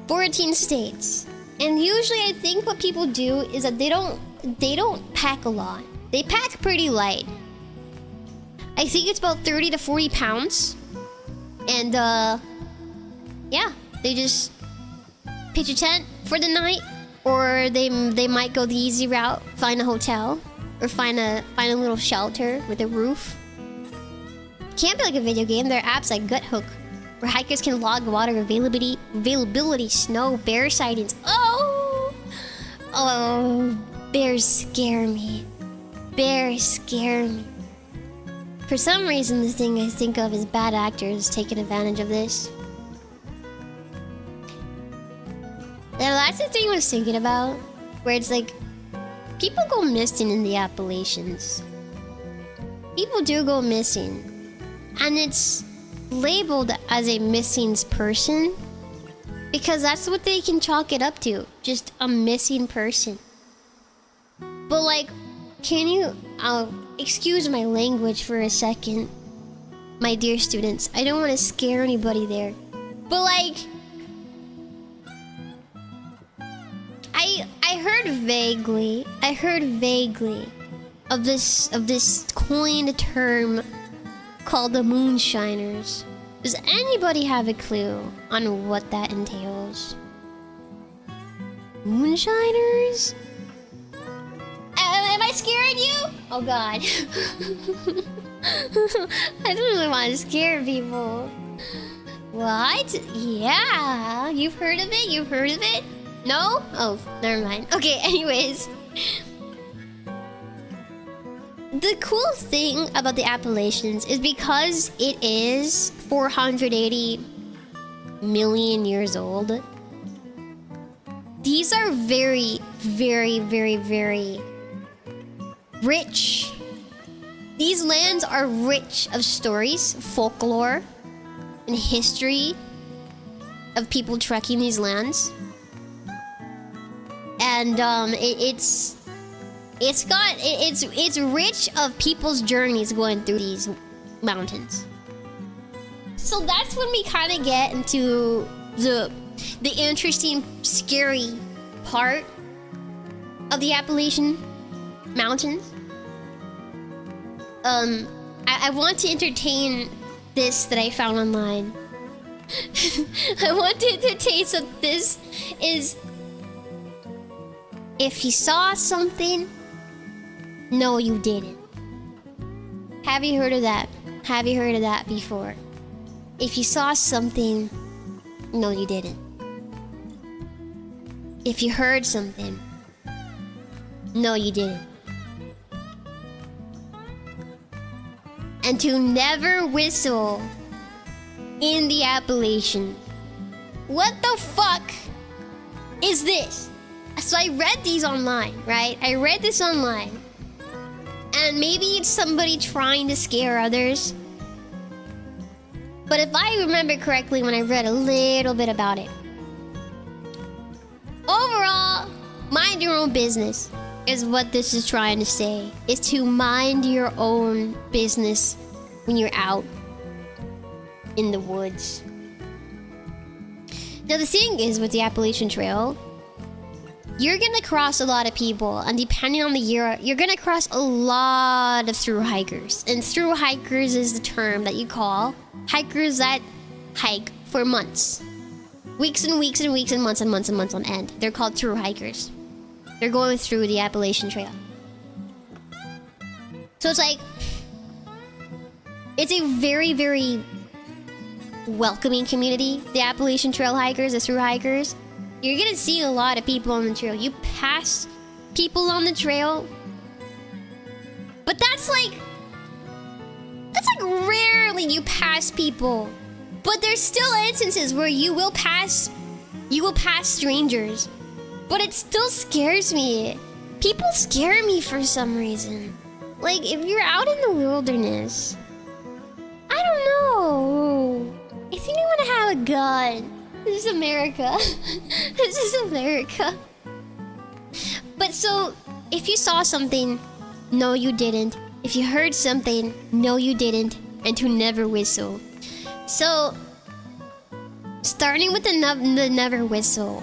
14 states. And usually I think what people do is that they don't pack a lot. They pack pretty light. I think it's about 30 to 40 pounds. And yeah, they just pitch a tent for the night, or they might go the easy route, find a hotel, or find a little shelter with a roof. Can't be like a video game. There are apps like GutHook, where hikers can log water availability, snow, bear sightings. Oh, bears scare me. Bears scare me. For some reason, the thing I think of is bad actors taking advantage of this. Now, that's the thing I was thinking about, where it's like, people go missing in the Appalachians. People do go missing. And it's labeled as a missing person because that's what they can chalk it up to. Just a missing person. But like, can you... excuse my language for a second, my dear students. I don't want to scare anybody there. But like... I heard vaguely of this coined term called the moonshiners. Does anybody have a clue on what that entails? Moonshiners? Am I scaring you? Oh god. I don't really want to scare people. What? Yeah. You've heard of it? You've heard of it? No? Oh, never mind. Okay, anyways. The cool thing about the Appalachians is because it is 480 million years old. These are very, very, very, very rich. These lands are rich of stories, folklore, and history of people trekking these lands. And it's rich of people's journeys going through these mountains. So that's when we kind of get into the interesting, scary part of the Appalachian Mountains. I want to entertain this that I found online. I want to entertain so this is... If you saw something, no, you didn't. Have you heard of that? Have you heard of that before? If you saw something, no, you didn't. If you heard something, no, you didn't. And to never whistle in the Appalachians. What the fuck is this? So I read these online, right? I read this online. And maybe it's somebody trying to scare others. But if I remember correctly when I read a little bit about it. Overall, mind your own business is what this is trying to say. Is to mind your own business when you're out in the woods. Now the thing is with the Appalachian Trail, you're gonna cross a lot of people, and depending on the year, you're gonna cross a lot of through hikers. And through hikers is the term that you call hikers that hike for months. Weeks and weeks and weeks and months and months and months on end. They're called through hikers. They're going through the Appalachian Trail. So it's like... It's a very, very welcoming community. The Appalachian Trail hikers, the through hikers. You're gonna see a lot of people on the trail. You pass people on the trail. But that's like rarely you pass people. But there's still instances where you will pass strangers. But it still scares me. People scare me for some reason. Like, if you're out in the wilderness, I don't know. I think I want to have a gun. This is America. This is America. But so, if you saw something, no you didn't. If you heard something, no you didn't. And to never whistle. So, starting with the never whistle.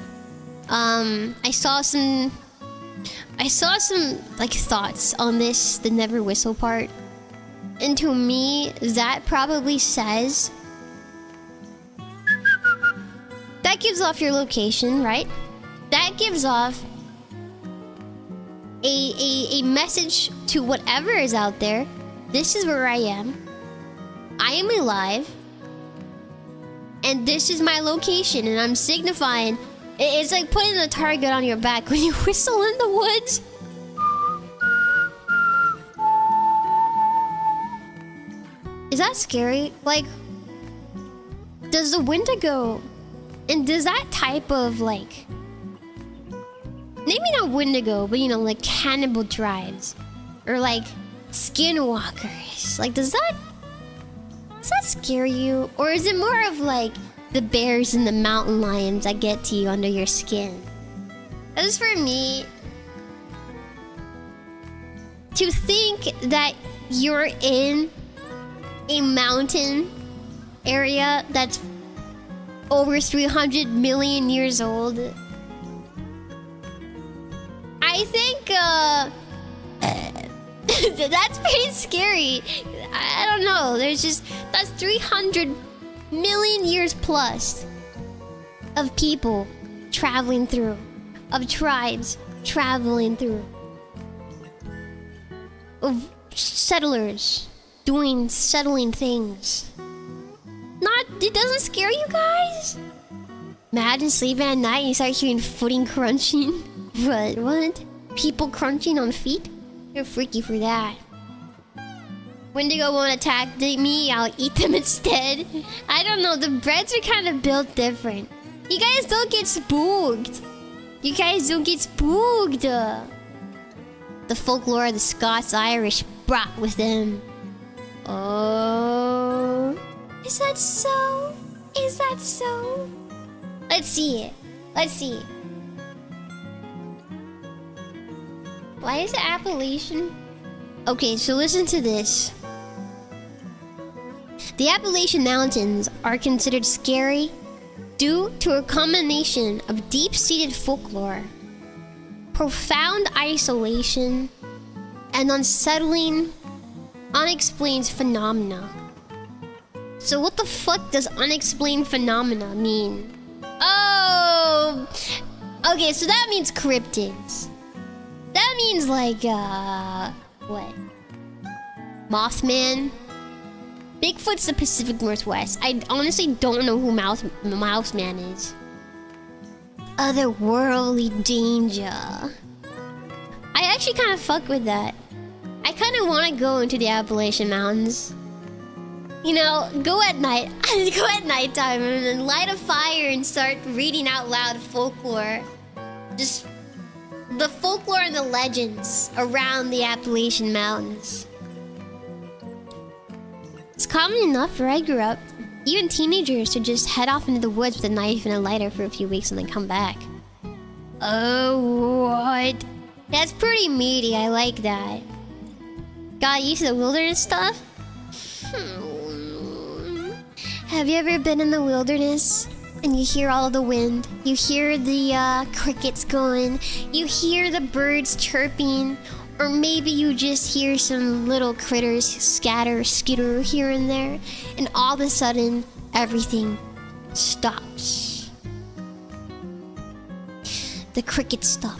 I saw some like thoughts on this, the never whistle part. And to me, that probably says... That gives off your location, right? That gives off a message to whatever is out there. This is where I am. I am alive. And this is my location, and I'm signifying. It's like putting a target on your back when you whistle in the woods. Is that scary? Like, does the Wendigo... And does that type of, like... Maybe not Wendigo, but, you know, like cannibal tribes. Or, like, skinwalkers. Like, does that scare you? Or is it more of, like, the bears and the mountain lions that get to you under your skin? As for me... To think that you're in a mountain area that's over 300 million years old. I think that's pretty scary. I don't know. That's 300 million years plus of people traveling through, of tribes traveling through, of settlers doing settling things. It doesn't scare you guys? Imagine sleeping at night and you start hearing footing crunching. What? People crunching on feet? You're freaky for that. Wendigo won't attack me, I'll eat them instead. I don't know, the breads are kind of built different. You guys don't get spooked. You guys don't get spooked. The folklore of the Scots-Irish brought with them. Oh... Is that so? Is that so? Let's see it. Let's see it. Why is the Appalachian? Okay, so listen to this. The Appalachian Mountains are considered scary due to a combination of deep-seated folklore, profound isolation, and unsettling, unexplained phenomena. So what the fuck does unexplained phenomena mean? Oh! Okay, so that means cryptids. That means like, what? Mothman? Bigfoot's the Pacific Northwest. I honestly don't know who Mouseman is. Otherworldly danger. I actually kind of fuck with that. I kind of want to go into the Appalachian Mountains. You know, go at night. Go at nighttime and then light a fire and start reading out loud folklore. Just the folklore and the legends around the Appalachian Mountains. It's common enough where I grew up. Even teenagers to just head off into the woods with a knife and a lighter for a few weeks and then come back. Oh, what? That's pretty meaty. I like that. Got used to the wilderness stuff? Have you ever been in the wilderness and you hear all the wind? You hear the crickets going. You hear the birds chirping. Or maybe you just hear some little critters skitter here and there. And all of a sudden, everything stops. The crickets stop.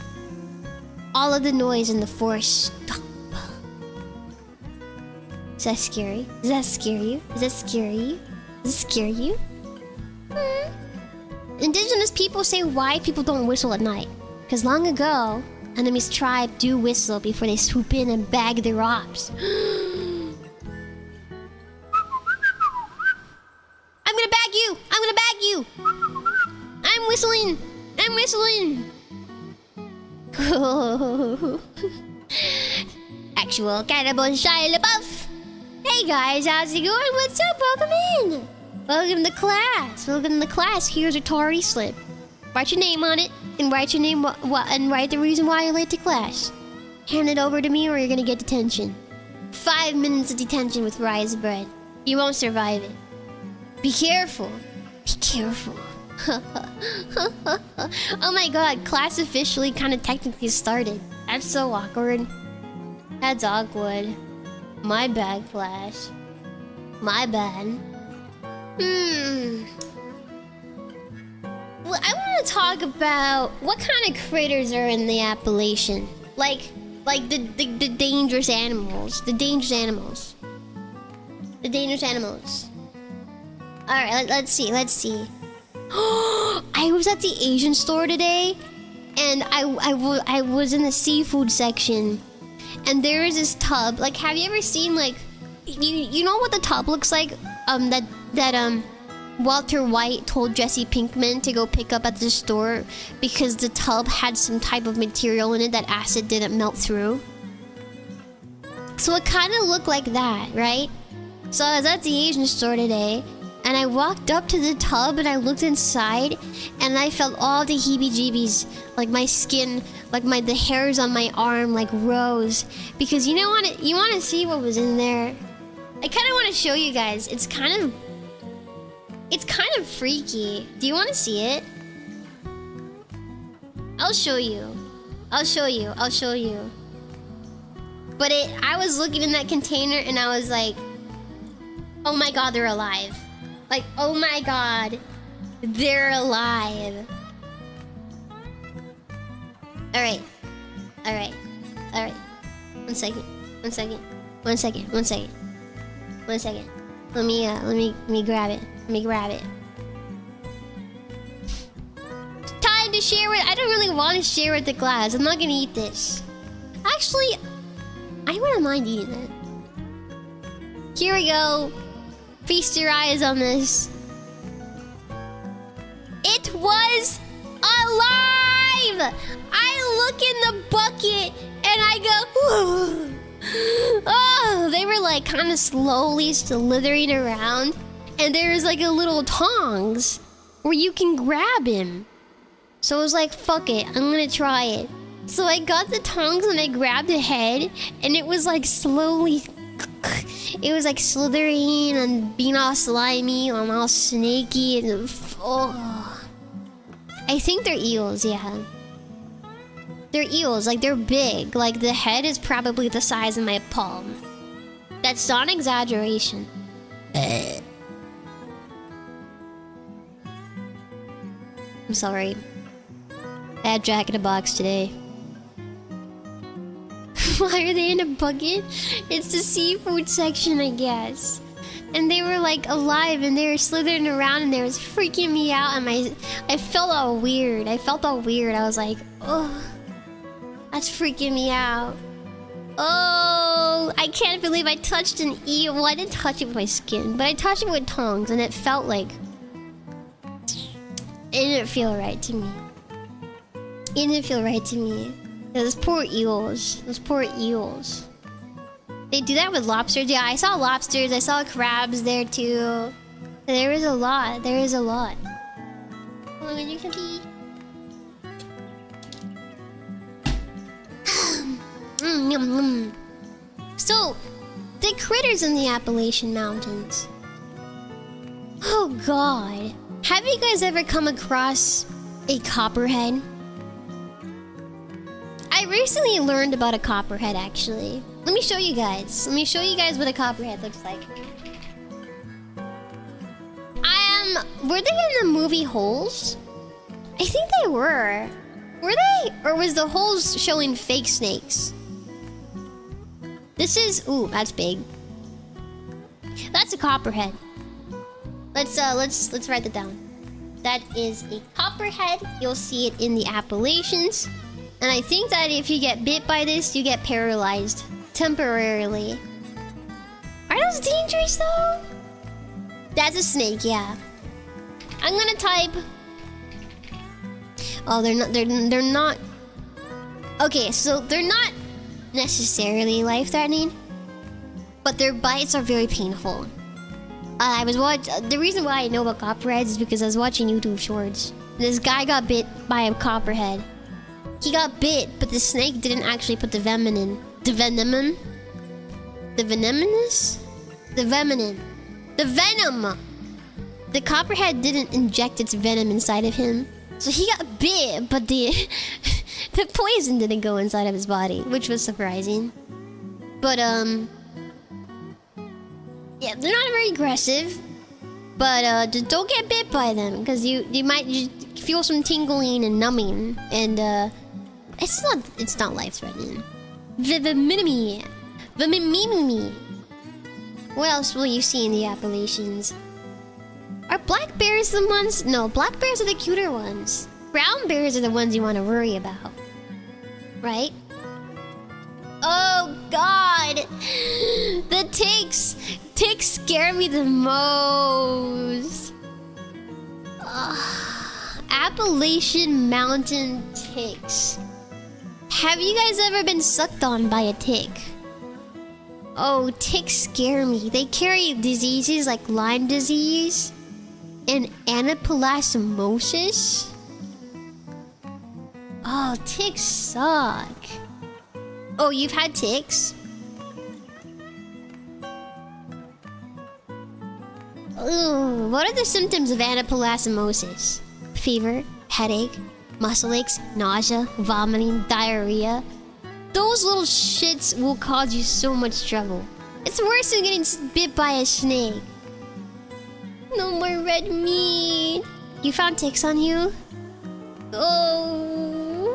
All of the noise in the forest stop. Is that scary? Does that scare you? Does that scare you? Does it scare you? Indigenous people say why people don't whistle at night. Because long ago, enemy's tribe do whistle before they swoop in and bag their ops. I'm gonna bag you! I'm gonna bag you! I'm whistling! I'm whistling! Actual cannibal Shia LaBeouf! Hey guys, how's it going? What's up? Welcome in! Welcome to class! Welcome to class. Here's a tardy slip. Write your name on it, and write your name and write the reason why you're late to class. Hand it over to me or you're gonna get detention. 5 minutes of detention with RyeIsBread. You won't survive it. Be careful. Be careful. Oh my god, class officially kind of technically started. That's so awkward. That's awkward. My bad, class. My bad. Well, I want to talk about what kind of critters are in the Appalachian. Like the dangerous animals. The dangerous animals. The dangerous animals. Alright, let's see. I was at the Asian store today, and I was in the seafood section, and there is this tub. Like, have you ever seen like you know what the tub looks like? That Walter White told Jessie Pinkman to go pick up at the store because the tub had some type of material in it that acid didn't melt through. So it kind of looked like that, right? So I was at the Asian store today, and I walked up to the tub and I looked inside, and I felt all the heebie-jeebies, like my skin, like the hairs on my arm, like rose. Because you want to see what was in there. I kind of want to show you guys. It's kind of freaky. Do you want to see it? I'll show you. But I was looking in that container and I was like, oh my god, they're alive. Like, oh my god, they're alive. Alright. One second. Let me grab it. Time to share with... I don't really want to share with the class. I'm not gonna eat this. Actually, I wouldn't mind eating it. Here we go. Feast your eyes on this. It was alive! I look in the bucket and I go... Oh, they were like kind of slowly slithering around. And there's like a little tongs where you can grab him. So I was like, fuck it, I'm gonna try it. So I got the tongs and I grabbed the head, and it was like slowly... It was like slithering and being all slimy and all snaky and... Oh. I think they're eels, yeah. They're eels, like they're big. Like the head is probably the size of my palm. That's not an exaggeration. I'm sorry. I had Jack in a Box today. Why are they in a bucket? It's the seafood section, I guess. And they were like alive and they were slithering around and they was freaking me out, and I felt all weird. I was like, oh, that's freaking me out. Oh, I can't believe I touched an eel. Well, I didn't touch it with my skin, but I touched it with tongs and it felt like... It didn't feel right to me. Those poor eels. They do that with lobsters. Yeah, I saw lobsters. I saw crabs there too. There is a lot. Hold on, you can pee. So, the critters in the Appalachian Mountains. Oh god. Have you guys ever come across a copperhead? I recently learned about a copperhead, actually. Let me show you guys. What a copperhead looks like. Were they in the movie Holes? I think they were. Were they? Or was the holes showing fake snakes? This is... Ooh, that's big. That's a copperhead. Let's write that down. That is a copperhead. You'll see it in the Appalachians. And I think that if you get bit by this, you get paralyzed. Temporarily. Are those dangerous though? That's a snake, yeah. I'm gonna type... Oh, they're not... Okay, so they're not necessarily life-threatening, but their bites are very painful. The reason why I know about copperheads is because I was watching YouTube shorts. This guy got bit by a copperhead. He got bit, but the snake didn't actually put the venom in. The venom! The copperhead didn't inject its venom inside of him. So he got bit, but the poison didn't go inside of his body, which was surprising. But, yeah, they're not very aggressive. But, just don't get bit by them, because you might just feel some tingling and numbing. And, it's not life-threatening. 𝗱𝗵𝗵𝗶. What else will you see in the Appalachians? Are black bears the ones? No, black bears are the cuter ones. Brown bears are the ones you want to worry about. Right? Oh God, the ticks scare me the most. Appalachian mountain ticks. Have you guys ever been sucked on by a tick? Oh, ticks scare me. They carry diseases like Lyme disease and 𝗱𝗵𝗁𝗪. Oh, ticks suck. Oh, you've had ticks? Ooh, what are the symptoms of 𝗱𝗵𝗁𝗪? Fever, headache, muscle aches, nausea, vomiting, diarrhea. Those little shits will cause you so much trouble. It's worse than getting bit by a snake. No more red meat. You found ticks on you? Oh,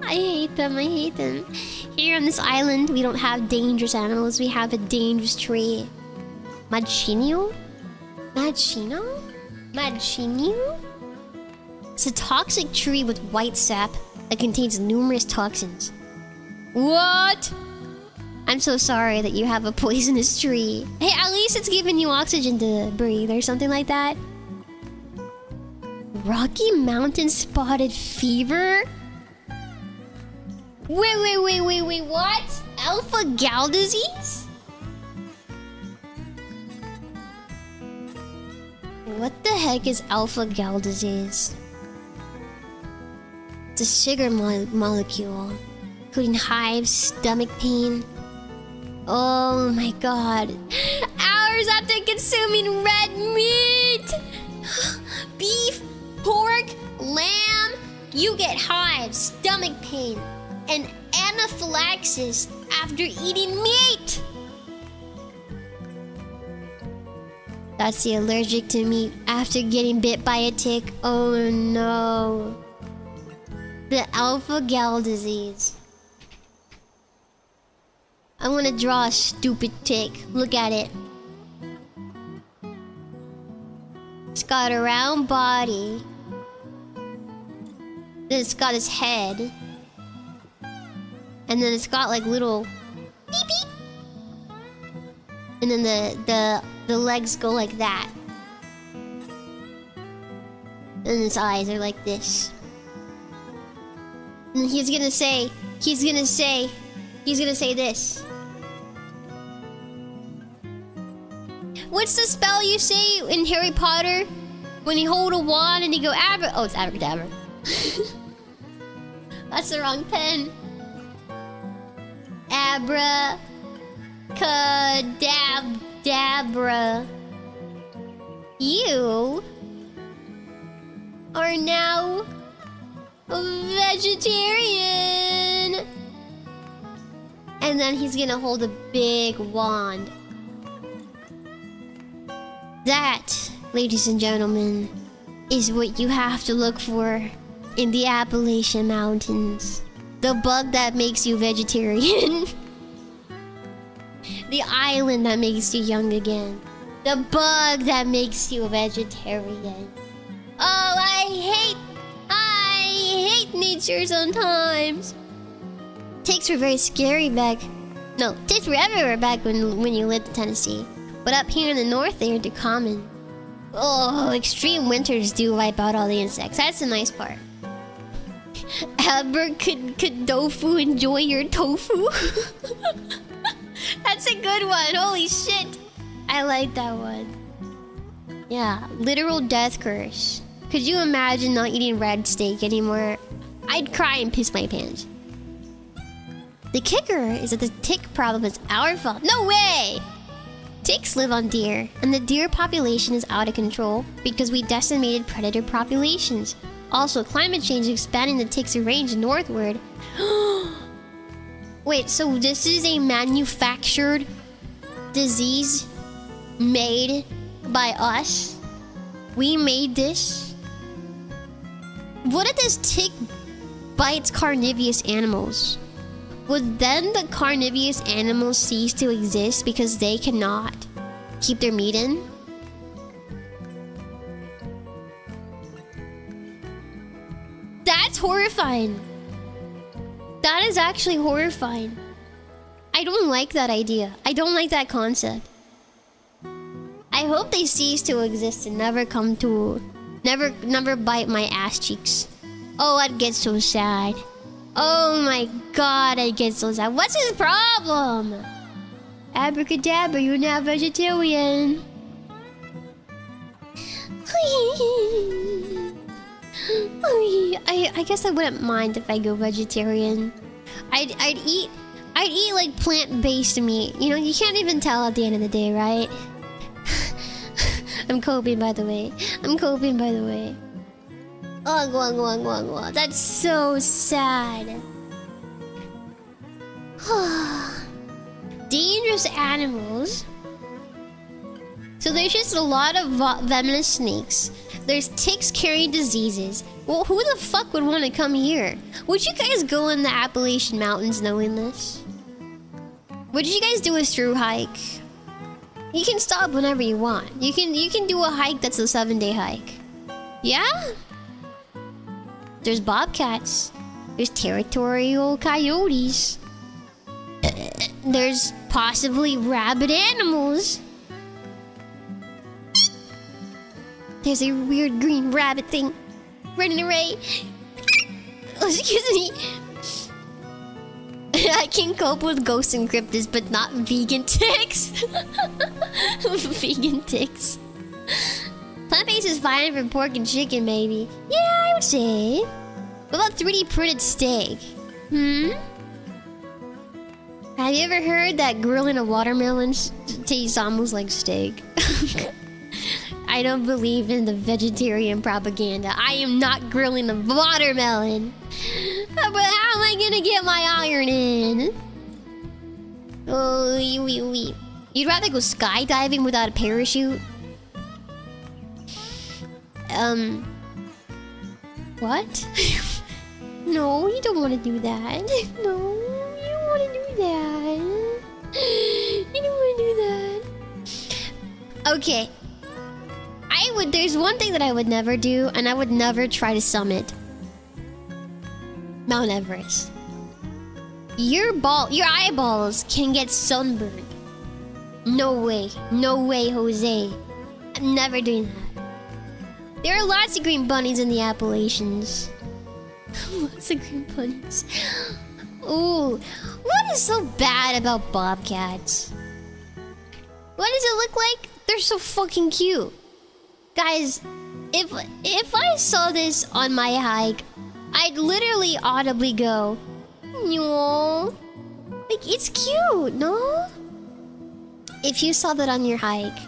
I hate them. I hate them. Here on this island, we don't have dangerous animals. We have a dangerous tree. 𝗁𝗁𝗪𝗀? 𝗁𝗁𝗪𝗀? It's a toxic tree with white sap that contains numerous toxins. What? I'm so sorry that you have a poisonous tree. Hey, at least it's giving you oxygen to breathe or something like that. Rocky Mountain spotted fever? Wait, what? Alpha-gal disease? What the heck is alpha-gal disease? It's a sugar molecule, including hives, stomach pain. Oh my God. Hours after consuming red meat, beef, pork, lamb, you get hives, stomach pain, and anaphylaxis after eating meat. That's the allergic to meat after getting bit by a tick. Oh no. The alpha-gal disease. I want to draw a stupid tick. Look at it. It's got a round body. Then it's got its head. And then it's got like little beep beep. And then the legs go like that. And its eyes are like this. And he's gonna say this. What's the spell you say in Harry Potter? When you hold a wand and you go abra... Oh, it's abracadabra. That's the wrong pen. Abracadabra. You are now a vegetarian. And then he's gonna hold a big wand. That, ladies and gentlemen, is what you have to look for in the Appalachian Mountains. The bug that makes you vegetarian. The island that makes you young again. The bug that makes you a vegetarian. Oh, I hate nature sometimes. Ticks were very scary back... No, ticks were everywhere back when you lived in Tennessee. But up here in the north, they are too common. Oh, extreme winters do wipe out all the insects. That's the nice part. Abracadabra, enjoy your tofu. That's a good one. Holy shit. I like that one. Yeah, literal death curse. Could you imagine not eating red steak anymore? I'd cry and piss my pants. The kicker is that the tick problem is our fault. No way! Ticks live on deer, and the deer population is out of control because we decimated predator populations. Also, climate change is expanding the ticks' range northward. Wait, so this is a manufactured disease made by us? We made this? What if this tick bites carnivorous animals? Would then the carnivorous animals cease to exist because they cannot keep their meat in? That's horrifying. That is actually horrifying. I don't like that idea. I don't like that concept. I hope they cease to exist and never come to... Never bite my ass cheeks. Oh, I'd get so sad. Oh my god, I'd get so sad. What's his problem? Abracadabra, you're not vegetarian. I guess I wouldn't mind if I go vegetarian. I'd eat like plant-based meat. You know, you can't even tell at the end of the day, right? I'm coping, by the way. Oh, that's so sad. Dangerous animals. So there's just a lot of venomous snakes. There's ticks carrying diseases. Well, who the fuck would want to come here? Would you guys go in the Appalachian Mountains knowing this? Would you guys do a through hike? You can stop whenever you want. You can do a hike that's a 7-day hike. Yeah? There's bobcats. There's territorial coyotes. There's possibly rabid animals. There's a weird green rabbit thing running away. Oh, excuse me. I can cope with ghosts and cryptids, but not vegan ticks. Vegan ticks. Plant-based is fine for pork and chicken, maybe. Yeah, I would say. What about 3D printed steak? Have you ever heard that grilling a watermelon tastes almost like steak? I don't believe in the vegetarian propaganda. I am not grilling a watermelon. But how am I gonna get my iron in? Oh, you'd rather go skydiving without a parachute? What? No, you don't want to do that. No, you don't want to do that. You don't want to do that. Okay. There's one thing that I would never do, and I would never try to summit Mount Everest. Your eyeballs can get sunburned. No way. No way, Jose. I'm never doing that. There are lots of green bunnies in the Appalachians. Lots of green bunnies. Ooh. What is so bad about bobcats? What does it look like? They're so fucking cute. Guys, if I saw this on my hike, I'd literally audibly go, "No." Like, it's cute, no? If you saw that on your hike,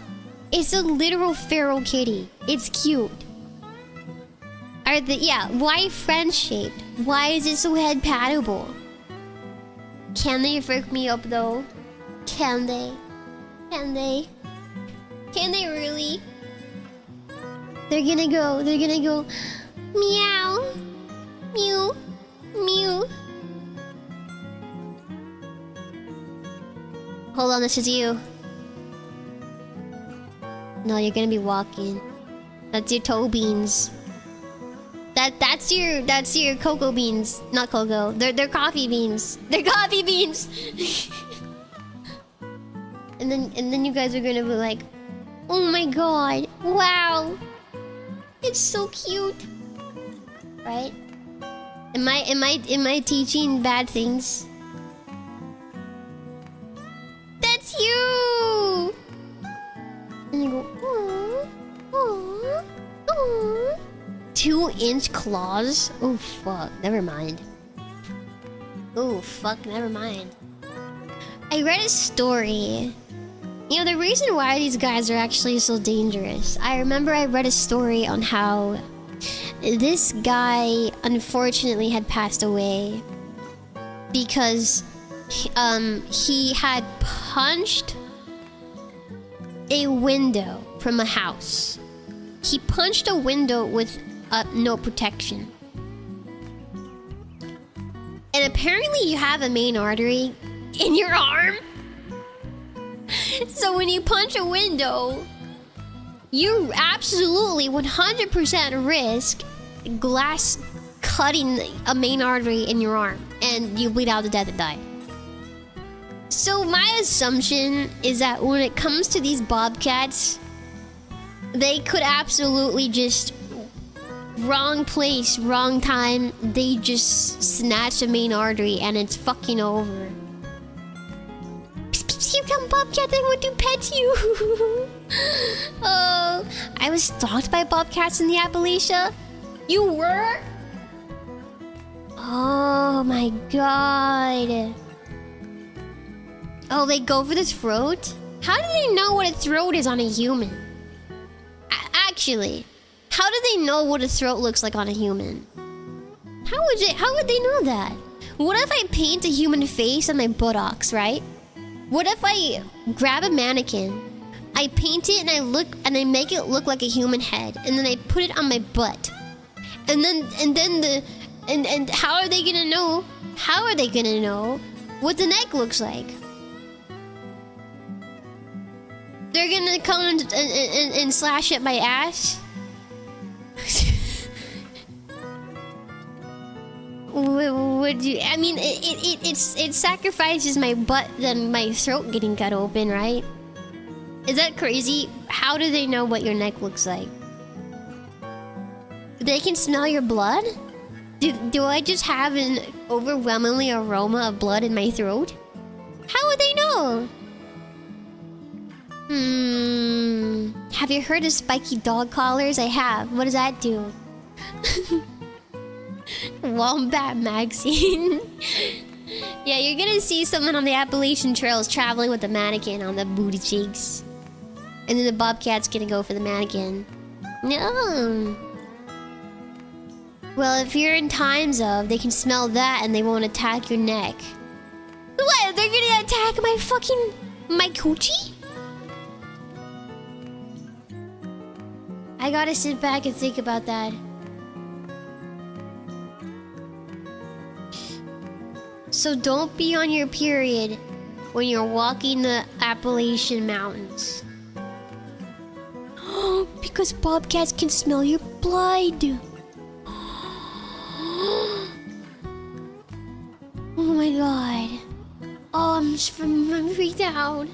it's a literal feral kitty. It's cute. Why friend-shaped? Why is it so head-patable? Can they freak me up, though? Can they? Can they? Can they really? They're gonna go, meow, mew, mew. Hold on, this is you. No, you're gonna be walking. That's your toe beans. That's your cocoa beans. Not cocoa. They're coffee beans. They're coffee beans. and then you guys are gonna be like, "Oh my god, wow. It's so cute." Right? Am I teaching bad things? That's you! And you go, "Aww, aww, aww." 2-inch claws? Oh fuck, never mind. Oh fuck, never mind. I read a story. You know, the reason why these guys are actually so dangerous. I remember I read a story on how this guy unfortunately had passed away because he had punched a window from a house. He punched a window with no protection. And apparently you have a main artery in your arm. So when you punch a window, you absolutely 100% risk glass cutting a main artery in your arm. and you bleed out to death and die. So my assumption is that when it comes to these bobcats, they could absolutely just wrong place, wrong time. They just snatch the main artery and it's fucking over. Here come bobcats, I want to pet you. Oh, I was stalked by bobcats in the Appalachia. You were? Oh my god. Oh, they go for the throat? How do they know what a throat is on a human? Actually, how do they know what a throat looks like on a human? How would they know that? What if I paint a human face on my buttocks, right? What if I grab a mannequin, I paint it and I make it look like a human head, and then I put it on my butt. And how are they gonna know? How are they gonna know what the neck looks like? They're gonna come and slash at my ass? Would you? I mean, it sacrifices my butt than my throat getting cut open, right? Is that crazy? How do they know what your neck looks like? They can smell your blood? Do I just have an overwhelmingly aroma of blood in my throat? How would they know? Have you heard of spiky dog collars? I have. What does that do? Wombat magazine. Yeah, you're gonna see someone on the Appalachian Trails traveling with a mannequin on the booty cheeks. And then the bobcat's gonna go for the mannequin. No. Well, if you're in times of, they can smell that and they won't attack your neck. What? They're gonna attack my coochie? I gotta sit back and think about that. So don't be on your period when you're walking the Appalachian Mountains. Because bobcats can smell your blood. Oh my god. Oh, I'm freaked out.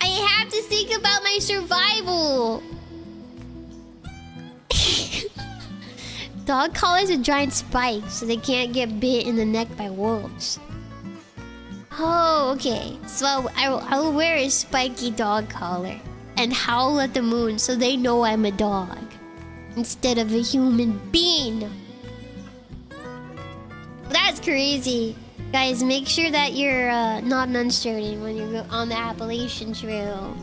I have to think about my survival. Dog collars are giant spikes, so they can't get bit in the neck by wolves. Oh, okay. So I will wear a spiky dog collar and howl at the moon so they know I'm a dog instead of a human being. That's crazy. Guys, make sure that you're not menstruating when you're on the Appalachian Trail.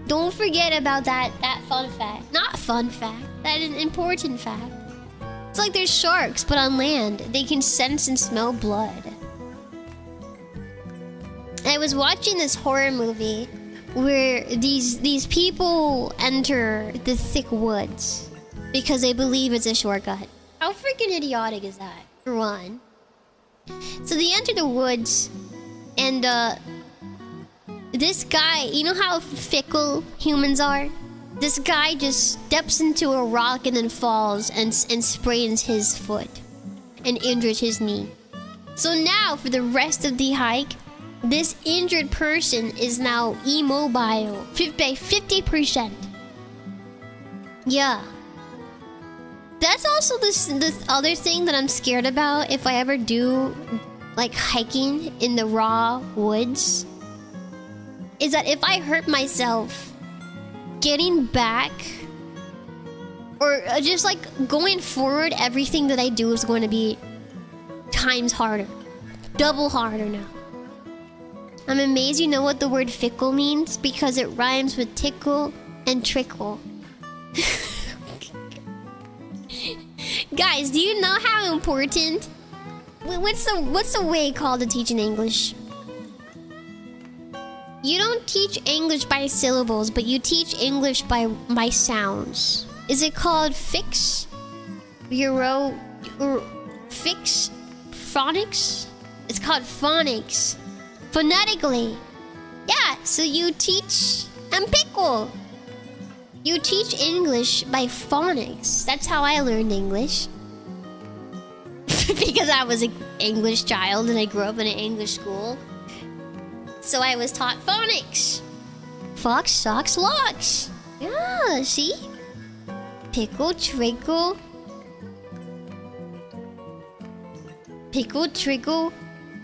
Don't forget about that fun fact. Not fun fact. That is an important fact. It's like there's sharks, but on land. They can sense and smell blood. I was watching this horror movie where these people enter the thick woods because they believe it's a shortcut. How freaking idiotic is that, for one? So they enter the woods, and this guy, you know how fickle humans are? This guy just steps into a rock and then falls and sprains his foot and injures his knee. So now, for the rest of the hike, this injured person is now immobile by 50%. Yeah. That's also this other thing that I'm scared about if I ever do, like, hiking in the raw woods. Is that if I hurt myself, getting back, or just like going forward, everything that I do is going to be times harder. Double harder now. I'm amazed you know what the word fickle means, because it rhymes with tickle and trickle. Guys, do you know how important... What's the way called to teaching English? You don't teach English by syllables, but you teach English by sounds. Is it called fix? Fix? Phonics? It's called phonics. Phonetically. Yeah, so you teach... and pickle. You teach English by phonics. That's how I learned English. because I was an English child and I grew up in an English school. So I was taught phonics. Fox, socks, locks. Yeah, see? Pickle, trickle. Pickle, trickle,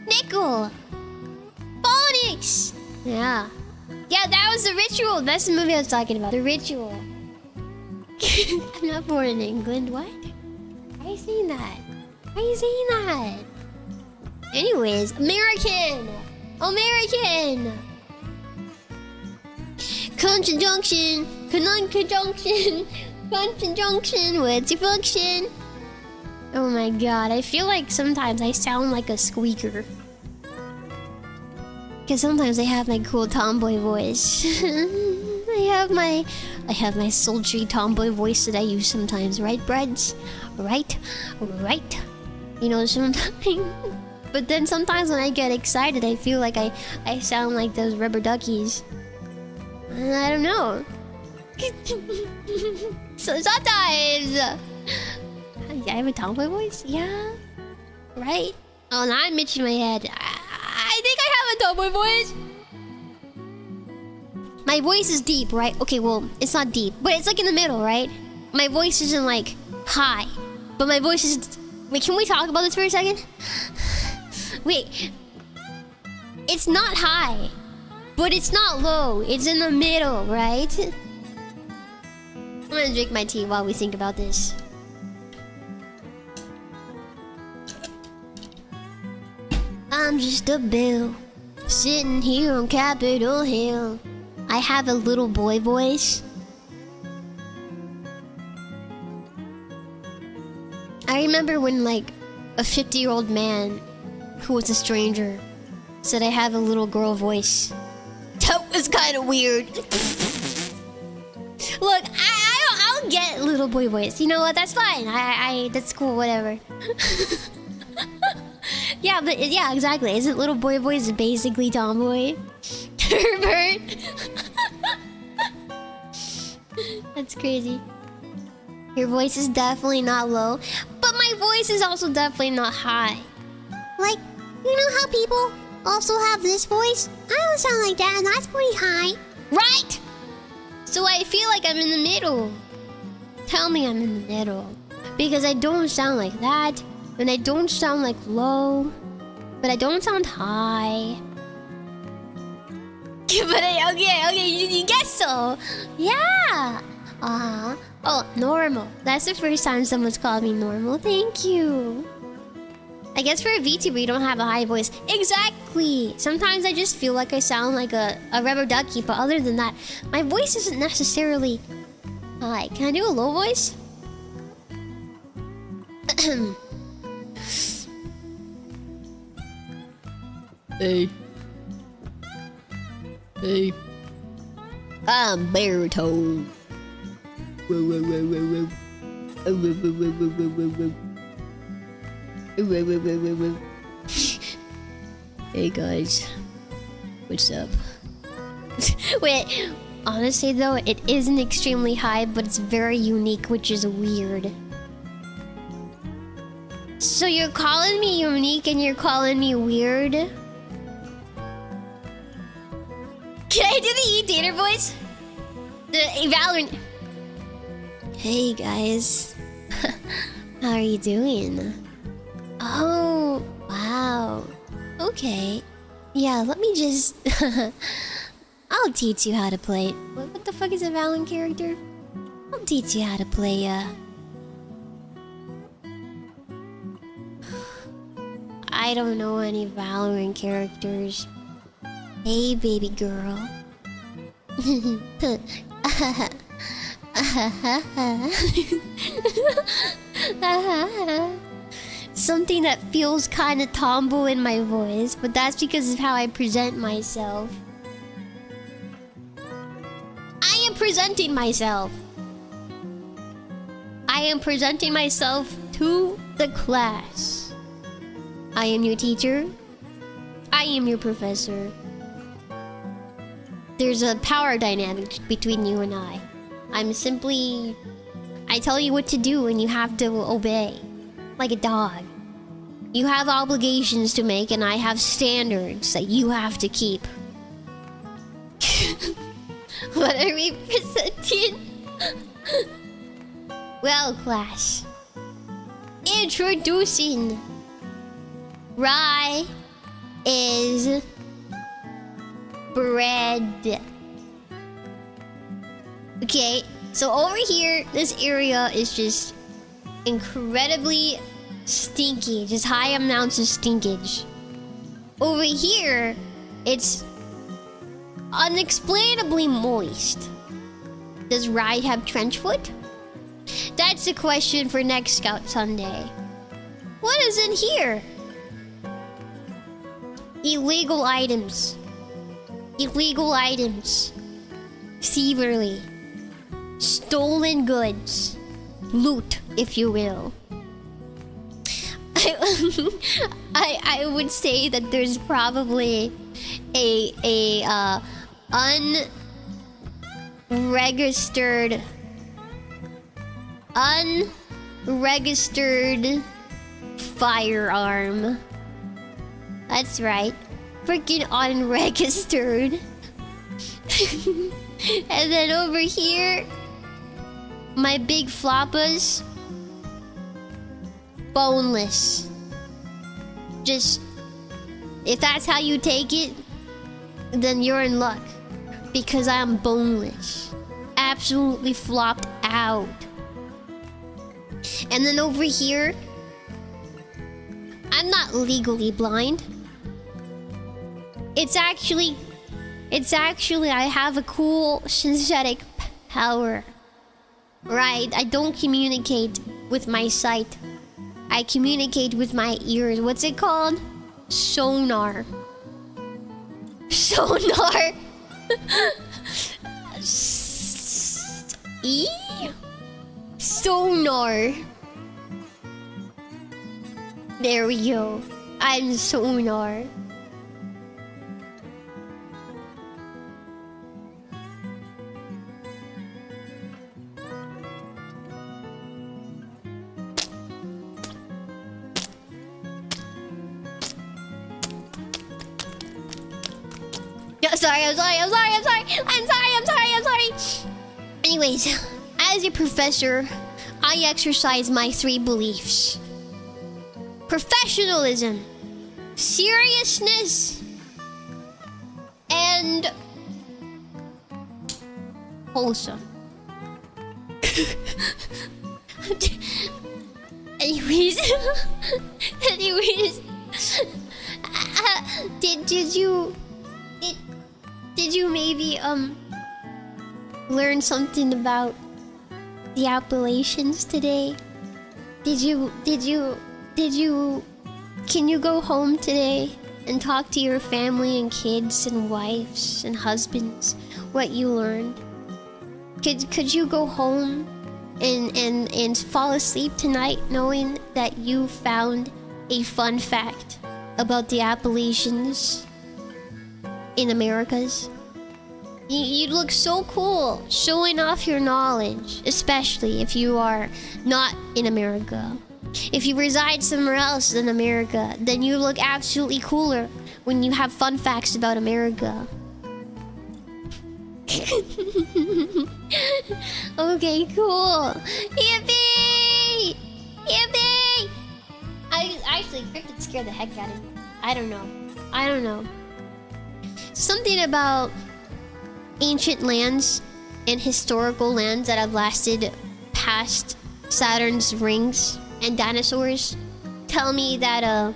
nickel. Phonics. Yeah. Yeah, that was The Ritual. That's the movie I was talking about. The Ritual. I'm not born in England. What? Why are you saying that? Why are you saying that? Anyways, American. American. Conjunction. Conjunction. Conjunction. What's your function? Oh my god, I feel like sometimes I sound like a squeaker. Because sometimes I have my cool tomboy voice. I have my sultry tomboy voice that I use sometimes, right, Breads? Right? Right? You know, sometimes. But then sometimes when I get excited, I feel like I sound like those rubber duckies. I don't know. So sometimes... I have a tomboy voice? Yeah. Right? Oh, now I'm itching my head. I think I have a tomboy voice. My voice is deep, right? Okay, well, it's not deep, but it's like in the middle, right? My voice isn't like high, but my voice is... Wait, can we talk about this for a second? Wait. It's not high, but it's not low. It's in the middle, right? I'm gonna drink my tea while we think about this. I'm just a bill, sitting here on Capitol Hill. I have a little boy voice. I remember when, like, a 50-year-old man who was a stranger said I have a little girl voice. That was kind of weird. Look, I'll get little boy voice. You know what? That's fine. That's cool. Whatever. Yeah, but yeah, exactly. Isn't little boy voice basically tomboy? Herbert. That's crazy. Your voice is definitely not low, but my voice is also definitely not high. Like, you know how people also have this voice? I don't sound like that, and that's pretty high. Right? So I feel like I'm in the middle. Tell me I'm in the middle. Because I don't sound like that, and I don't sound like low, but I don't sound high. But okay, you guess so. Yeah. Oh, normal. That's the first time someone's called me normal. Thank you. I guess for a VTuber, you don't have a high voice. Exactly. Sometimes I just feel like I sound like a rubber ducky, but other than that, my voice isn't necessarily high. Can I do a low voice? Hey. Hey. I'm baritone. Hey guys, what's up? Wait, honestly though, it isn't extremely high, but it's very unique, which is weird. So you're calling me unique and you're calling me weird? Can I do the E-Dater voice? The Valorant. Hey guys. How are you doing? Oh, wow. Okay. Yeah, let me just... I'll teach you how to play... What the fuck is a Valorant character? I'll teach you how to play, I don't know any Valorant characters. Hey, baby girl. Something that feels kind of tomboy in my voice, but that's because of how I present myself. I am presenting myself. I am presenting myself to the class. I am your teacher. I am your professor. There's a power dynamic between you and I. I'm simply... I tell you what to do and you have to obey. Like a dog. You have obligations to make, and I have standards that you have to keep. What are we presenting? Well, class. Introducing RyeIsBread. Okay, so over here, this area is just incredibly stinky. Just high amounts of stinkage. Over here, it's unexplainably moist. Does Rye have trench foot? That's the question for next Scout Sunday. What is in here? Illegal items. Illegal items. Thievery. Stolen goods. Loot, if you will. I would say that there's probably a unregistered firearm. That's right. Freaking unregistered. And then over here, my big floppas, boneless. Just, if that's how you take it, then you're in luck. Because I'm boneless. Absolutely flopped out. And then over here, I'm not legally blind. It's actually I have a cool synthetic power. Right, I don't communicate with my sight. I communicate with my ears. What's it called? Sonar. Sonar. Sonar. There we go. I'm sonar. I'm sorry. Anyways, as a professor, I exercise my 3 beliefs. Professionalism, seriousness, and wholesome. Anyways, did you maybe learn something about the Appalachians today? Can you go home today and talk to your family and kids and wives and husbands what you learned? Could you go home and fall asleep tonight knowing that you found a fun fact about the Appalachians in Americas? You look so cool showing off your knowledge, especially if you are not in America. If you reside somewhere else than America, then you look absolutely cooler when you have fun facts about America. Okay, cool. Yippee! Yippee! Actually, cricket scared the heck out of me. I don't know. Something about ancient lands and historical lands that have lasted past Saturn's rings and dinosaurs tell me that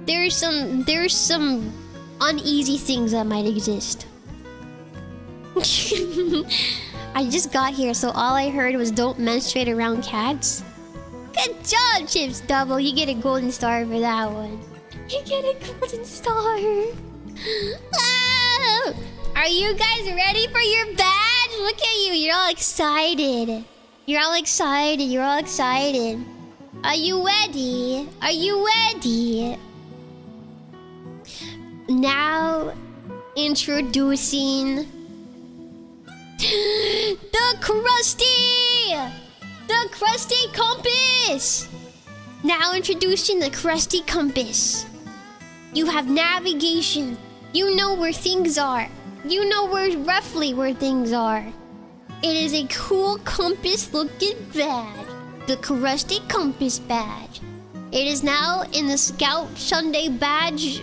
there's some uneasy things that might exist. I just got here, so all I heard was don't menstruate around cats. Good job, Chips Double. You get a golden star for that one. You get a golden star. Oh, are you guys ready for your badge? Look at you. You're all excited. You're all excited. Are you ready? Now, introducing the Krusty compass. Now introducing the 𝗀cie compass. You have navigation. You know where things are. You know roughly where things are. It is a cool compass looking badge. The 𝗀cie compass badge. It is now in the Scout Sunday badge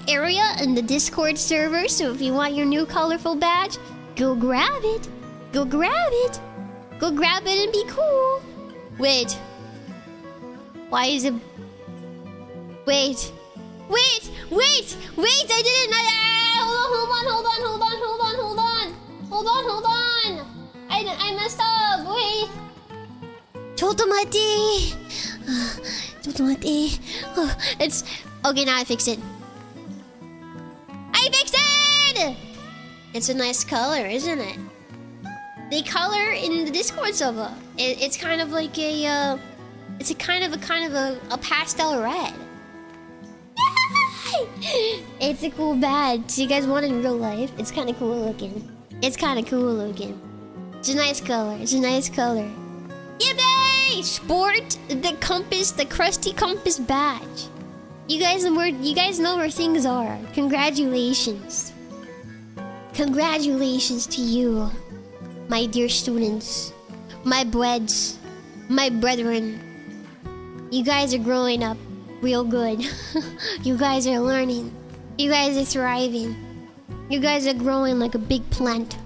area in the Discord server. So if you want your new colorful badge, go grab it. Go grab it. Go grab it and be cool. Wait. Why is it... Wait. Wait! Wait! Wait! I didn't... Hold on! I messed up! Wait! 𝗀𝗲𝗿𝗂𝗋. Oh, it's... Okay, now I fixed it. I fixed it! It's a nice color, isn't it? The color in the Discord server. It's kind of like a... It's a kind of a pastel red. It's a cool badge. So you guys want it in real life? It's kind of cool looking. It's kind of cool looking. It's a nice color. It's a nice color. Yippee! Sport the compass, the 𝗀cie compass badge. You guys know where things are. Congratulations. Congratulations to you, my dear students, my breads, my brethren. You guys are growing up real good. You guys are learning. You guys are thriving. You guys are growing like a big plant.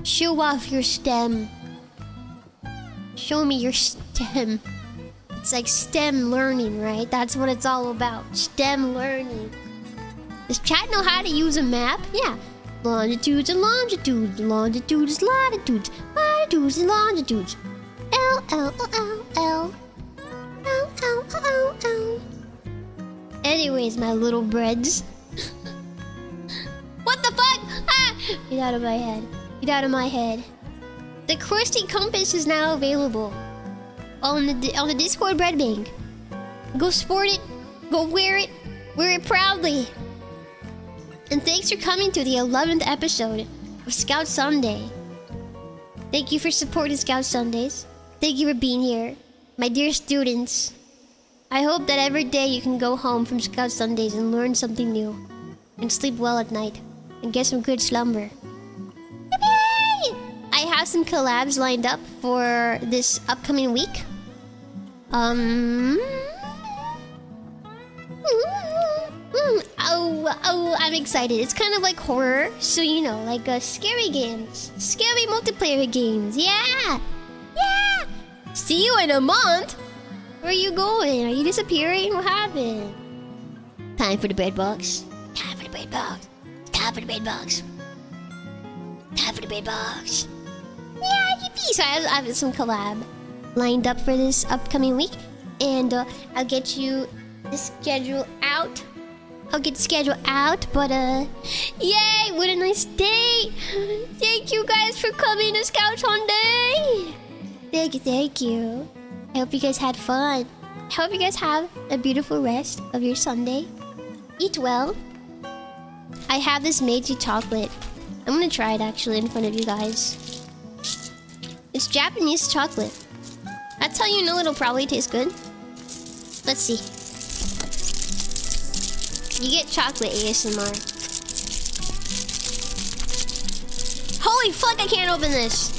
Show off your stem. Show me your stem. It's like STEM learning, right? That's what it's all about. STEM learning. Does chat know how to use a map? Yeah. Longitudes and longitudes. Longitudes, latitudes. Latitudes and longitudes. L, L, L, L, L. L, L, L, L. Anyways, my little breads. What the fuck? Ah! Get out of my head. Get out of my head. The 𝗀cie compass is now available on the Discord bread bank. Go sport it. Go wear it. Wear it proudly. And thanks for coming to the 11th episode of Scout Sunday. Thank you for supporting Scout Sundays. Thank you for being here, my dear students. I hope that every day you can go home from Scout Sundays and learn something new, and sleep well at night, and get some good slumber. Yippee! I have some collabs lined up for this upcoming week. I'm excited. It's kind of like horror, so you know, like scary games, scary multiplayer games. Yeah, yeah. See you in a month. Where are you going? Are you disappearing? What happened? Time for the bread box. Time for the bread box. Time for the bread box. Time for the bread box. Yeah, yippee! So I have some collab lined up for this upcoming week, and I'll get you the schedule out. I'll get the schedule out, but yay! What a nice day! Thank you guys for coming to Scout Sunday. Thank you, thank you. I hope you guys had fun. I hope you guys have a beautiful rest of your Sunday. Eat well. I have this 𝗀𝗁𝗍 chocolate. I'm gonna try it actually in front of you guys. It's Japanese chocolate. That's how you know it'll probably taste good. Let's see. You get chocolate ASMR. Holy fuck, I can't open this.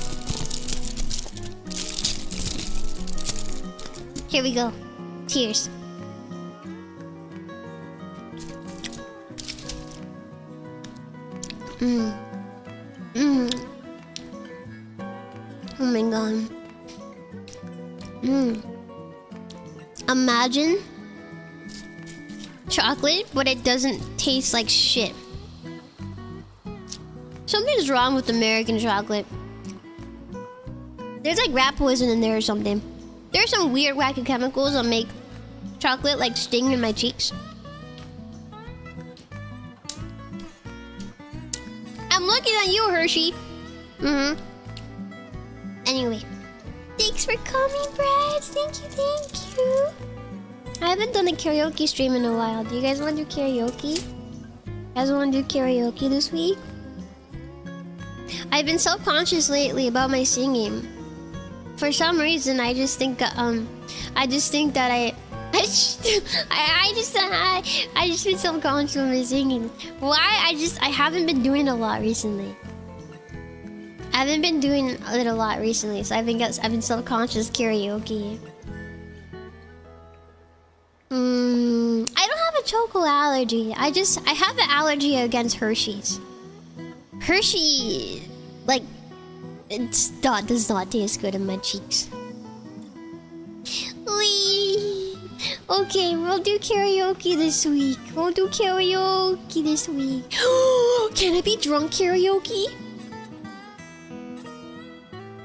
Here we go. Cheers. Oh my god. Imagine chocolate, but it doesn't taste like shit. Something's wrong with American chocolate. There's like rat poison in there or something. There's some weird wacky chemicals that make chocolate like sting in my cheeks. I'm looking at you, 𝗀𝗍. Anyway. Thanks for coming, Brad. Thank you, thank you. I haven't done a karaoke stream in a while. Do you guys want to do karaoke? You guys want to do karaoke this week? I've been self-conscious lately about my singing. For some reason, I just think I just think that I just been self-conscious when I'm singing. Why? I haven't been doing it a lot recently. I haven't been doing it a lot recently, so I've been self-conscious karaoke. I don't have a choco allergy. I have an allergy against Hershey's. Hershey, like, does not taste good in my cheeks. Wee. Okay, we'll do karaoke this week. Can it be drunk karaoke?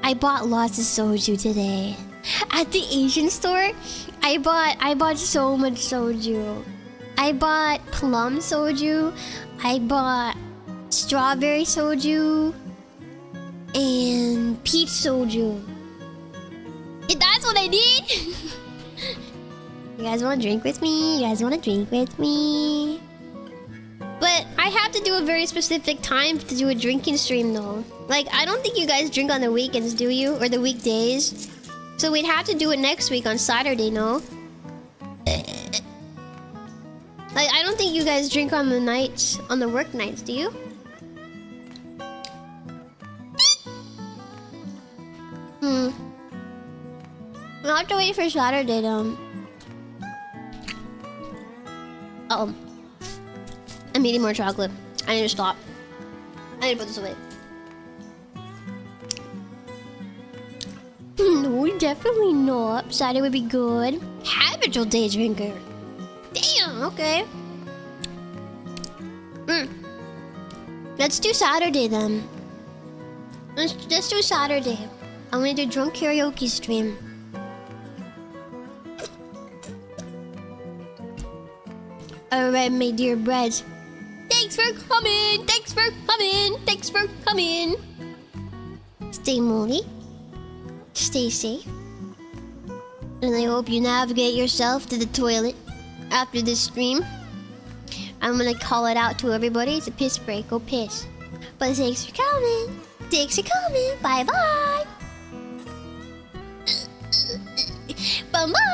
I bought lots of soju today. At the Asian store, I bought so much soju. I bought plum soju. I bought strawberry soju. And peach soju. That's what I did! You guys wanna drink with me? But I have to do a very specific time to do a drinking stream though. Like, I don't think you guys drink on the weekends, do you? Or the weekdays? So we'd have to do it next week on Saturday, no? Like, I don't think you guys drink on the nights, on the work nights, do you? We'll have to wait for Saturday though. Uh-oh. I'm eating more chocolate. I need to stop. I need to put this away. No, definitely not. Saturday would be good. Habitual day drinker. Damn, okay. Let's do Saturday then. Let's do Saturday. I'm gonna do drunk karaoke stream. Alright, my dear breads. Thanks for coming. Stay moody. Stay safe. And I hope you navigate yourself to the toilet after this stream. I'm gonna call it out to everybody. It's a piss break. Go piss. But thanks for coming. Bye bye. Bye bye.